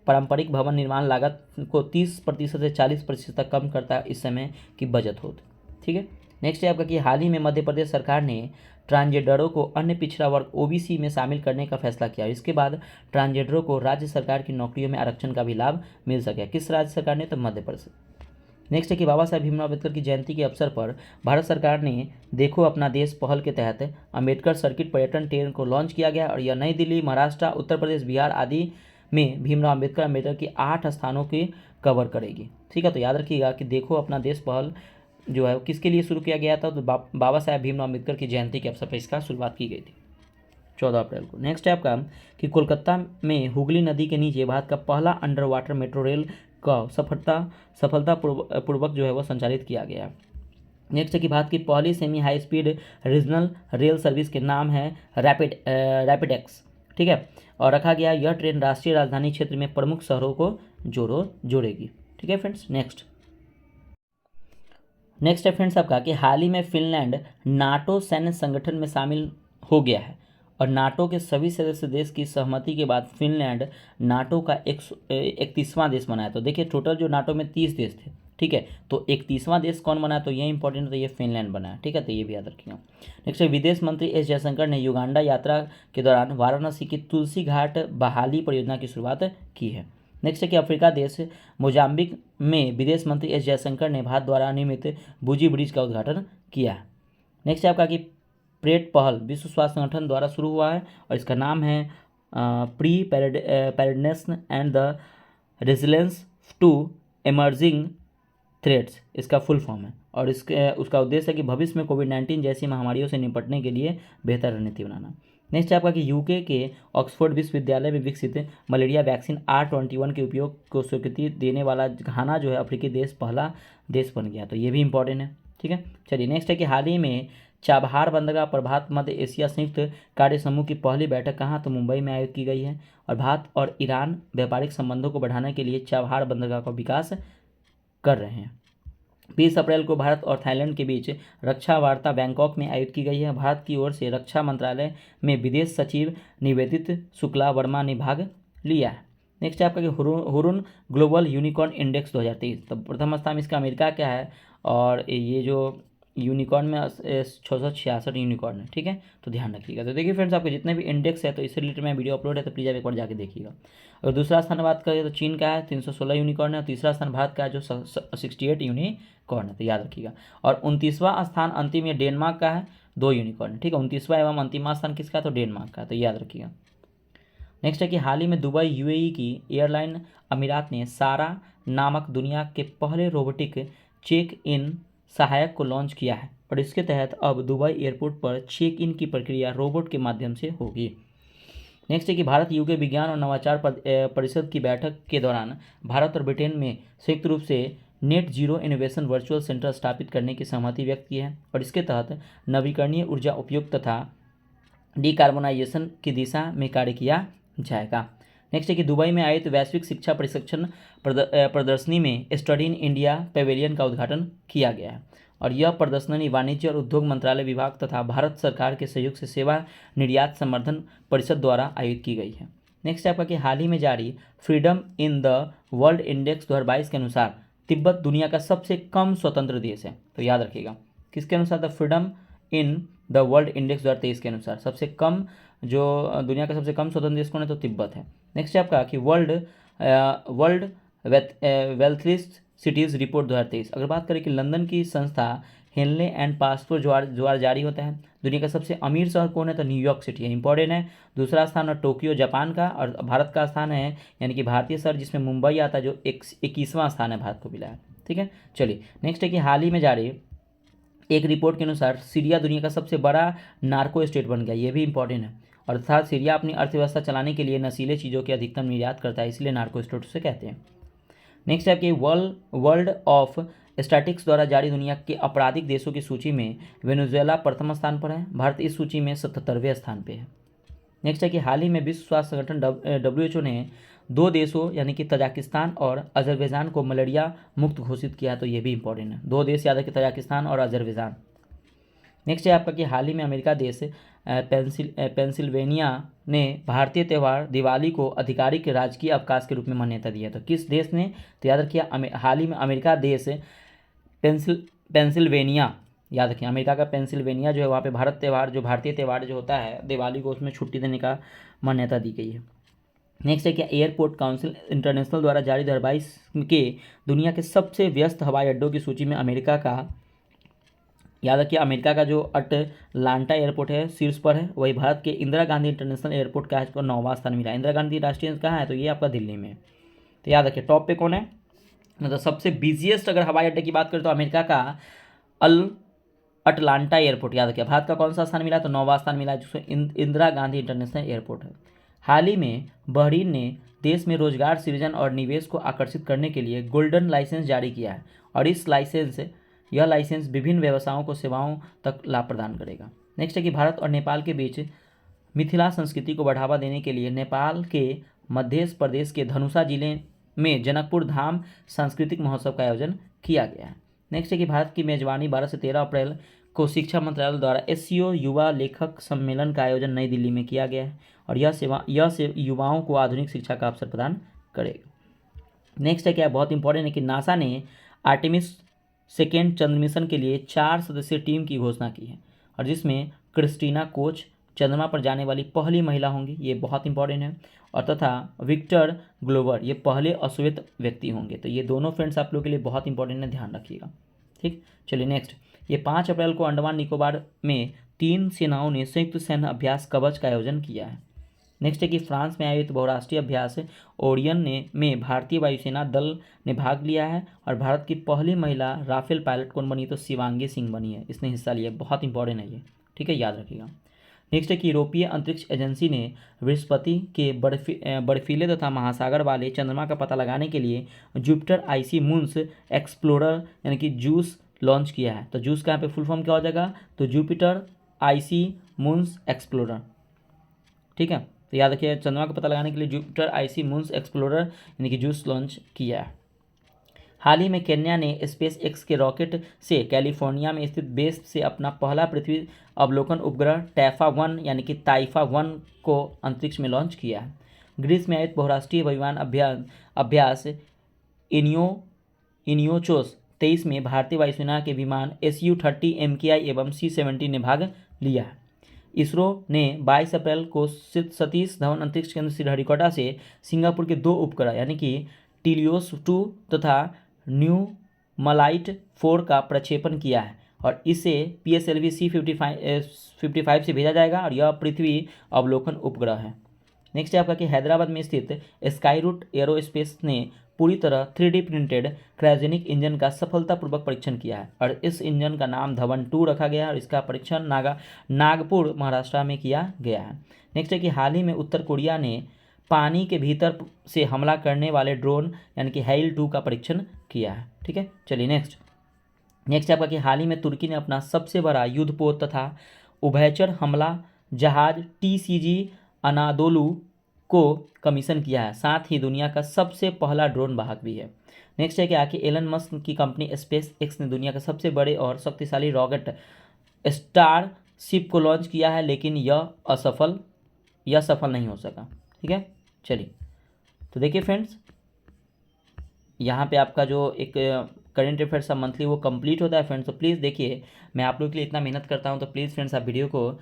पारंपरिक भवन निर्माण लागत को 30% से 40% तक कम करता है इस समय की बचत होती। ठीक है, नेक्स्ट है आपका कि हाल ही में मध्य प्रदेश सरकार ने ट्रांसजेंडरों को अन्य पिछड़ा वर्ग OBC में शामिल करने का फैसला किया। इसके बाद ट्रांसजेंडरों को राज्य सरकार की नौकरियों में आरक्षण का भी लाभ मिल सके। किस राज्य सरकार ने? तो मध्य प्रदेश। नेक्स्ट है कि बाबा साहेब भीमराव अम्बेडकर की जयंती के अवसर पर भारत सरकार ने देखो अपना देश पहल के तहत अम्बेडकर सर्किट पर्यटन ट्रेन को लॉन्च किया गया और यह नई दिल्ली, महाराष्ट्र, उत्तर प्रदेश, बिहार आदि में भीमराव अम्बेडकर की 8 स्थानों की कवर करेगी। ठीक है, तो याद रखिएगा कि देखो अपना देश पहल जो है किसके लिए शुरू किया गया था? तो बाबा साहेब भीमराव अम्बेडकर की जयंती के अवसर पर इसका शुरुआत की गई थी 14 अप्रैल को। नेक्स्ट है आपका कि कोलकाता में हुगली नदी के नीचे भारत का पहला अंडर वाटर मेट्रो रेल का सफलतापूर्वक जो है वो संचालित किया गया। नेक्स्ट है कि भारत की पहली semi high speed regional rail service के नाम है रैपिड एक्स, ठीक है। और रखा गया यह ट्रेन राष्ट्रीय राजधानी क्षेत्र में प्रमुख शहरों को जोड़ेगी, ठीक है फ्रेंड्स। नेक्स्ट है फ्रेंड्स आपका कि हाल ही में फिनलैंड नाटो सैन्य संगठन में शामिल हो गया है और नाटो के सभी सदस्य देश की सहमति के बाद फिनलैंड नाटो का 31वां देश बना है। तो देखिए टोटल जो नाटो में 30 देश थे, ठीक है, तो 31वां देश कौन बना है, तो ये इंपॉर्टेंट है, तो ये फिनलैंड बना है, ठीक है, तो ये भी याद रखिएगा। नेक्स्ट है विदेश मंत्री एस जयशंकर ने युगांडा यात्रा के दौरान वाराणसी की तुलसी घाट बहाली परियोजना की शुरुआत की है। नेक्स्ट है कि अफ्रीका देश मोजाम्बिक में विदेश मंत्री एस जयशंकर ने भारत द्वारा निर्मित बुजी ब्रिज का उद्घाटन किया है। नेक्स्ट है आपका कि प्रेट पहल विश्व स्वास्थ्य संगठन द्वारा शुरू हुआ है और इसका नाम है preparedness and the resilience to emerging threats, इसका फुल फॉर्म है। और उसका उद्देश्य है कि भविष्य में कोविड-19 जैसी महामारियों से निपटने के लिए बेहतर रणनीति बनाना। नेक्स्ट है आपका कि यूके के ऑक्सफोर्ड विश्वविद्यालय में विकसित मलेरिया वैक्सीन R21 के उपयोग को स्वीकृति देने वाला घाना जो है अफ्रीकी देश पहला देश बन गया, तो ये भी इंपॉर्टेंट है, ठीक है। चलिए नेक्स्ट है कि हाल ही में चाबहार बंदरगाह पर भारत मध्य एशिया संयुक्त कार्य समूह की पहली बैठक कहाँ, तो मुंबई में आयोजित की गई है। और भारत और ईरान व्यापारिक संबंधों को बढ़ाने के लिए चाबहार बंदरगाह का विकास कर रहे हैं। 20 अप्रैल को भारत और थाईलैंड के बीच रक्षा वार्ता बैंकॉक में आयोजित की गई है। भारत की ओर से रक्षा मंत्रालय में विदेश सचिव निवेदित शुक्ला वर्मा ने भाग लिया है। नेक्स्ट है आपका कि हुरुन ग्लोबल यूनिकॉर्न इंडेक्स 2023, तो प्रथम स्थान इसका अमेरिका का है और ये जो यूनिकॉर्न में 666 यूनिकॉर्न है, ठीक है, तो ध्यान रखिएगा। तो देखिए फ्रेंड्स आपके जितने भी इंडेक्स है तो इससे रिलेटेड में वीडियो अपलोड है, तो प्लीज़ आप एक बार जाके देखिएगा। अगर दूसरा स्थान बात करें तो चीन का है 316 यूनिकॉर्न है और तीसरा स्थान भारत का है जो 68 यूनिकॉर्न है, तो याद रखिएगा। और 29वां स्थान अंतिम ये डेनमार्क का है 2 यूनिकॉर्न है, ठीक है। 29वां एवं अंतिम स्थान किसका है, तो डेनमार्क का है, तो याद रखिएगा। नेक्स्ट है कि हाल ही में दुबई यूएई की एयरलाइन अमीरात ने सारा नामक दुनिया के पहले रोबोटिक चेक इन सहायक को लॉन्च किया है और इसके तहत अब दुबई एयरपोर्ट पर चेक इन की प्रक्रिया रोबोट के माध्यम से होगी। नेक्स्ट है कि भारत यूके विज्ञान और नवाचार परिषद की बैठक के दौरान भारत और ब्रिटेन में संयुक्त रूप से net zero innovation virtual centre स्थापित करने की सहमति व्यक्त की है और इसके तहत नवीकरणीय ऊर्जा उपयोग तथा डिकार्बोनाइजेशन की दिशा में कार्य किया जाएगा। नेक्स्ट है कि दुबई में आयोजित वैश्विक शिक्षा प्रशिक्षण प्रदर्शनी में स्टडी इन इंडिया पेवेलियन का उद्घाटन किया गया है और यह प्रदर्शनी वाणिज्य और उद्योग मंत्रालय विभाग तथा भारत सरकार के सहयोग से सेवा निर्यात संवर्धन परिषद द्वारा आयोजित की गई है। नेक्स्ट है आपका कि हाल ही में जारी freedom in the world index 2022 के अनुसार तिब्बत दुनिया का सबसे कम स्वतंत्र देश है, तो याद रखिएगा किसके अनुसार, the freedom in the world index 2023 के अनुसार सबसे कम जो दुनिया का सबसे कम स्वतंत्र देश कौन है, तो तिब्बत है। नेक्स्ट है आपका कि वर्ल्ड वेल्थलिस्ट सिटीज़ रिपोर्ट 2023, अगर बात करें कि लंदन की संस्था हेनले एंड पास्को द्वारा जारी होता है। दुनिया का सबसे अमीर शहर कौन है, तो न्यूयॉर्क सिटी है, इंपॉर्टेंट है। दूसरा स्थान है टोक्यो जापान का और भारत का स्थान है यानी कि भारतीय शहर जिसमें मुंबई आता है जो 21वां स्थान है भारत को मिला है, ठीक है। चलिए नेक्स्ट है कि हाल ही में जारी एक रिपोर्ट के अनुसार सीरिया दुनिया का सबसे बड़ा नार्को स्टेट बन गया, ये भी इंपॉर्टेंट है। और अर्थात सीरिया अपनी अर्थव्यवस्था चलाने के लिए नशीले चीज़ों के अधिकतम निर्यात करता है, इसलिए नार्को स्टेट उसे कहते हैं। नेक्स्ट है कि वर्ल्ड ऑफ स्टैटिक्स द्वारा जारी दुनिया के आपराधिक देशों की सूची में वेनेजुएला प्रथम स्थान पर है, भारत इस सूची में 77वें स्थान पर है। नेक्स्ट है कि हाल ही में विश्व स्वास्थ्य संगठन WHO ने 2 देशों यानी कि तजाकिस्तान और अजरबैजान को मलेरिया मुक्त घोषित किया है, तो ये भी इंपॉर्टेंट है। 2 देश याद है कि तजाकिस्तान और अजरबैजान। नेक्स्ट है आपका कि हाल ही में अमेरिका देश पेंसिल्वेनिया ने भारतीय त्यौहार दिवाली को आधिकारिक राजकीय अवकाश के रूप में मान्यता दी है, तो किस देश ने, तो याद रखिए हाल ही में अमेरिका देश पेंसिल्वेनिया, याद रखिए अमेरिका का पेंसिल्वेनिया जो है वहाँ पे भारतीय त्यौहार जो होता है दिवाली को उसमें छुट्टी देने का मान्यता दी गई है। नेक्स्ट है कि एयरपोर्ट काउंसिल इंटरनेशनल द्वारा जारी 2022 के दुनिया के सबसे व्यस्त हवाई अड्डों की सूची में अमेरिका का, याद रखिए अमेरिका का जो अटलांटा एयरपोर्ट है शीर्ष पर है, वही भारत के इंदिरा गांधी इंटरनेशनल एयरपोर्ट का इसको 9वां स्थान मिला। इंदिरा गांधी राष्ट्रीय कहाँ है, तो ये आपका दिल्ली में, तो याद रखिए टॉप पे कौन है, मतलब सबसे बिजिएस्ट अगर हवाई अड्डे की बात करें तो अमेरिका का अटलांटा एयरपोर्ट, याद रखिए। भारत का कौन सा स्थान मिला, तो 9वां स्थान मिला जिसको इंदिरा गांधी इंटरनेशनल एयरपोर्ट है। हाल ही में बहरीन ने देश में रोजगार सृजन और निवेश को आकर्षित करने के लिए गोल्डन लाइसेंस जारी किया है और इस लाइसेंस यह लाइसेंस विभिन्न व्यवसायों को सेवाओं तक लाभ प्रदान करेगा। नेक्स्ट है कि भारत और नेपाल के बीच मिथिला संस्कृति को बढ़ावा देने के लिए नेपाल के मध्य प्रदेश के धनुषा जिले में जनकपुर धाम सांस्कृतिक महोत्सव का आयोजन किया गया है। नेक्स्ट है कि भारत की मेजबानी 12 से 13 अप्रैल को शिक्षा मंत्रालय द्वारा एससीओ युवा लेखक सम्मेलन का आयोजन नई दिल्ली में किया गया है और यह युवाओं को आधुनिक शिक्षा का अवसर प्रदान करेगा। नेक्स्ट है क्या, बहुत इंपॉर्टेंट है कि नासा ने आर्टेमिस सेकेंड चंद्र मिशन के लिए 4 सदस्यीय टीम की घोषणा की है और जिसमें क्रिस्टीना कोच चंद्रमा पर जाने वाली पहली महिला होंगी, ये बहुत इंपॉर्टेंट है, और तथा विक्टर ग्लोवर ये पहले अश्वेत व्यक्ति होंगे। तो ये दोनों फ्रेंड्स आप लोग के लिए बहुत इंपॉर्टेंट है, ध्यान रखिएगा। ठीक, चलिए नेक्स्ट, ये 5 अप्रैल को अंडमान निकोबार में 3 सेनाओं ने संयुक्त सैन्य अभ्यास कवच का आयोजन किया है। नेक्स्ट है कि फ्रांस में आयोजित बहुराष्ट्रीय अभ्यास ओरियन में भारतीय वायुसेना दल ने भाग लिया है और भारत की पहली महिला राफेल पायलट कौन बनी, तो शिवांगी सिंह बनी है, इसने हिस्सा लिया। बहुत इंपॉर्टेंट है ये, ठीक है, याद रखिएगा। नेक्स्ट है कि यूरोपीय अंतरिक्ष एजेंसी ने बृहस्पति के बर्फीले तथा महासागर वाले चंद्रमा का पता लगाने के लिए जुपिटर आईसी मून्स एक्सप्लोरर यानी कि जूस लॉन्च किया है। तो जूस का यहाँ पे फुल फॉर्म क्या हो जाएगा, तो जुपिटर आईसी मून्स एक्सप्लोरर। ठीक है, तो याद रखिए चंद्रमा का पता लगाने के लिए जुपिटर आईसी मून्स एक्सप्लोरर यानी कि जूस लॉन्च किया है। हाल ही में केन्या ने स्पेस एक्स के रॉकेट से कैलिफोर्निया में स्थित बेस से अपना पहला पृथ्वी अवलोकन उपग्रह टैफा-1 यानी कि ताइफा-1 को अंतरिक्ष में लॉन्च किया है। ग्रीस में आयोजित बहुराष्ट्रीय वायुयान अभ्यास इनियोचोस 23 में भारतीय वायुसेना के विमान SU-30 MKI एवं C-17 ने भाग लिया है। इसरो ने 22 अप्रैल को सतीश धवन अंतरिक्ष केंद्र श्रीहरिकोटा से सिंगापुर के 2 उपग्रह यानी कि टीलियोस 2 तथा न्यू मलाइट 4 का प्रक्षेपण किया है और इसे PSLV C-55 से भेजा जाएगा और यह पृथ्वी अवलोकन उपग्रह है। नेक्स्ट है आपका कि हैदराबाद में स्थित स्काईरूट एरोस्पेस ने पूरी तरह 3D प्रिंटेड क्रायोजेनिक इंजन का सफलतापूर्वक परीक्षण किया है और इस इंजन का नाम धवन 2 रखा गया है और इसका परीक्षण नागपुर महाराष्ट्र में किया गया है। नेक्स्ट है कि हाल ही में उत्तर कोरिया ने पानी के भीतर से हमला करने वाले ड्रोन यानी कि हेल 2 का परीक्षण किया है। ठीक है, चलिए नेक्स्ट आपका कि हाल ही में तुर्की ने अपना सबसे बड़ा युद्धपोत तथा उभयचर हमला जहाज TCG अनादोलू को कमीशन किया है, साथ ही दुनिया का सबसे पहला ड्रोन वाहक भी है। नेक्स्ट है कि आखिर एलन मस्क की कंपनी स्पेस एक्स ने दुनिया के सबसे बड़े और शक्तिशाली रॉकेट स्टारशिप को लॉन्च किया है लेकिन यह सफल नहीं हो सका। ठीक है, चलिए तो देखिए फ्रेंड्स, यहाँ पे आपका जो एक करेंट अफेयर्स मंथली वो कंप्लीट होता है फ्रेंड्स। तो प्लीज़ देखिए, मैं आप लोगों के लिए इतना मेहनत करता हूँ, तो प्लीज़ फ्रेंड्स आप वीडियो को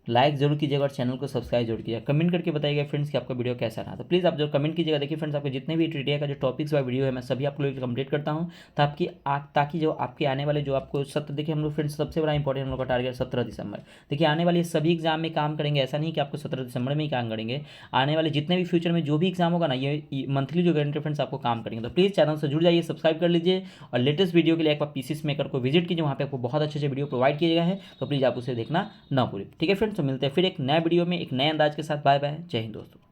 लाइक जरूर कीजिएगा और चैनल को सब्सक्राइब जरूर कीजिएगा। कमेंट करके बताइएगा फ्रेंड्स कि आपका वीडियो कैसा रहा। तो प्लीज़ आप जो कमेंट कीजिएगा। देखिए फ्रेंड्स, आपके जितने भी ट्रिटिया का जो टॉपिक्स वाला वीडियो है मैं सभी आप लोगों के लिए कंप्लीट करता हूँ ताकि जो आपके आने वाले जो आपको सत्र, देखिए हम लोग फ्रेंड्स सबसे बड़ा इंपॉर्टेंट हम लोग का टारगेट 17 दिसंबर। देखिए आने वाले सभी एग्जाम में काम करेंगे, ऐसा नहीं कि आपको 17 दिसंबर में ही काम करेंगे, आने वाले जितने भी फ्यूचर में जो भी एग्जाम होगा ना, ये मंथली जो करेंट फ्रेंड्स आपको काम करेंगे। तो प्लीज़ चैनल से जुड़ जाइए, सब्सक्राइब कर लीजिए और लेटेस्ट वीडियो के लिए एक बार पीसीएस मेकर को विजिट कीजिए, वहाँ पे आपको बहुत अच्छे वीडियो प्रोवाइड किया गया है। तो प्लीज़ आप उसे देखना ना भूलें। ठीक है फ्रेंड्स, तो मिलते हैं फिर एक नया वीडियो में एक नए अंदाज के साथ। बाय बाय, जय हिंद दोस्तों।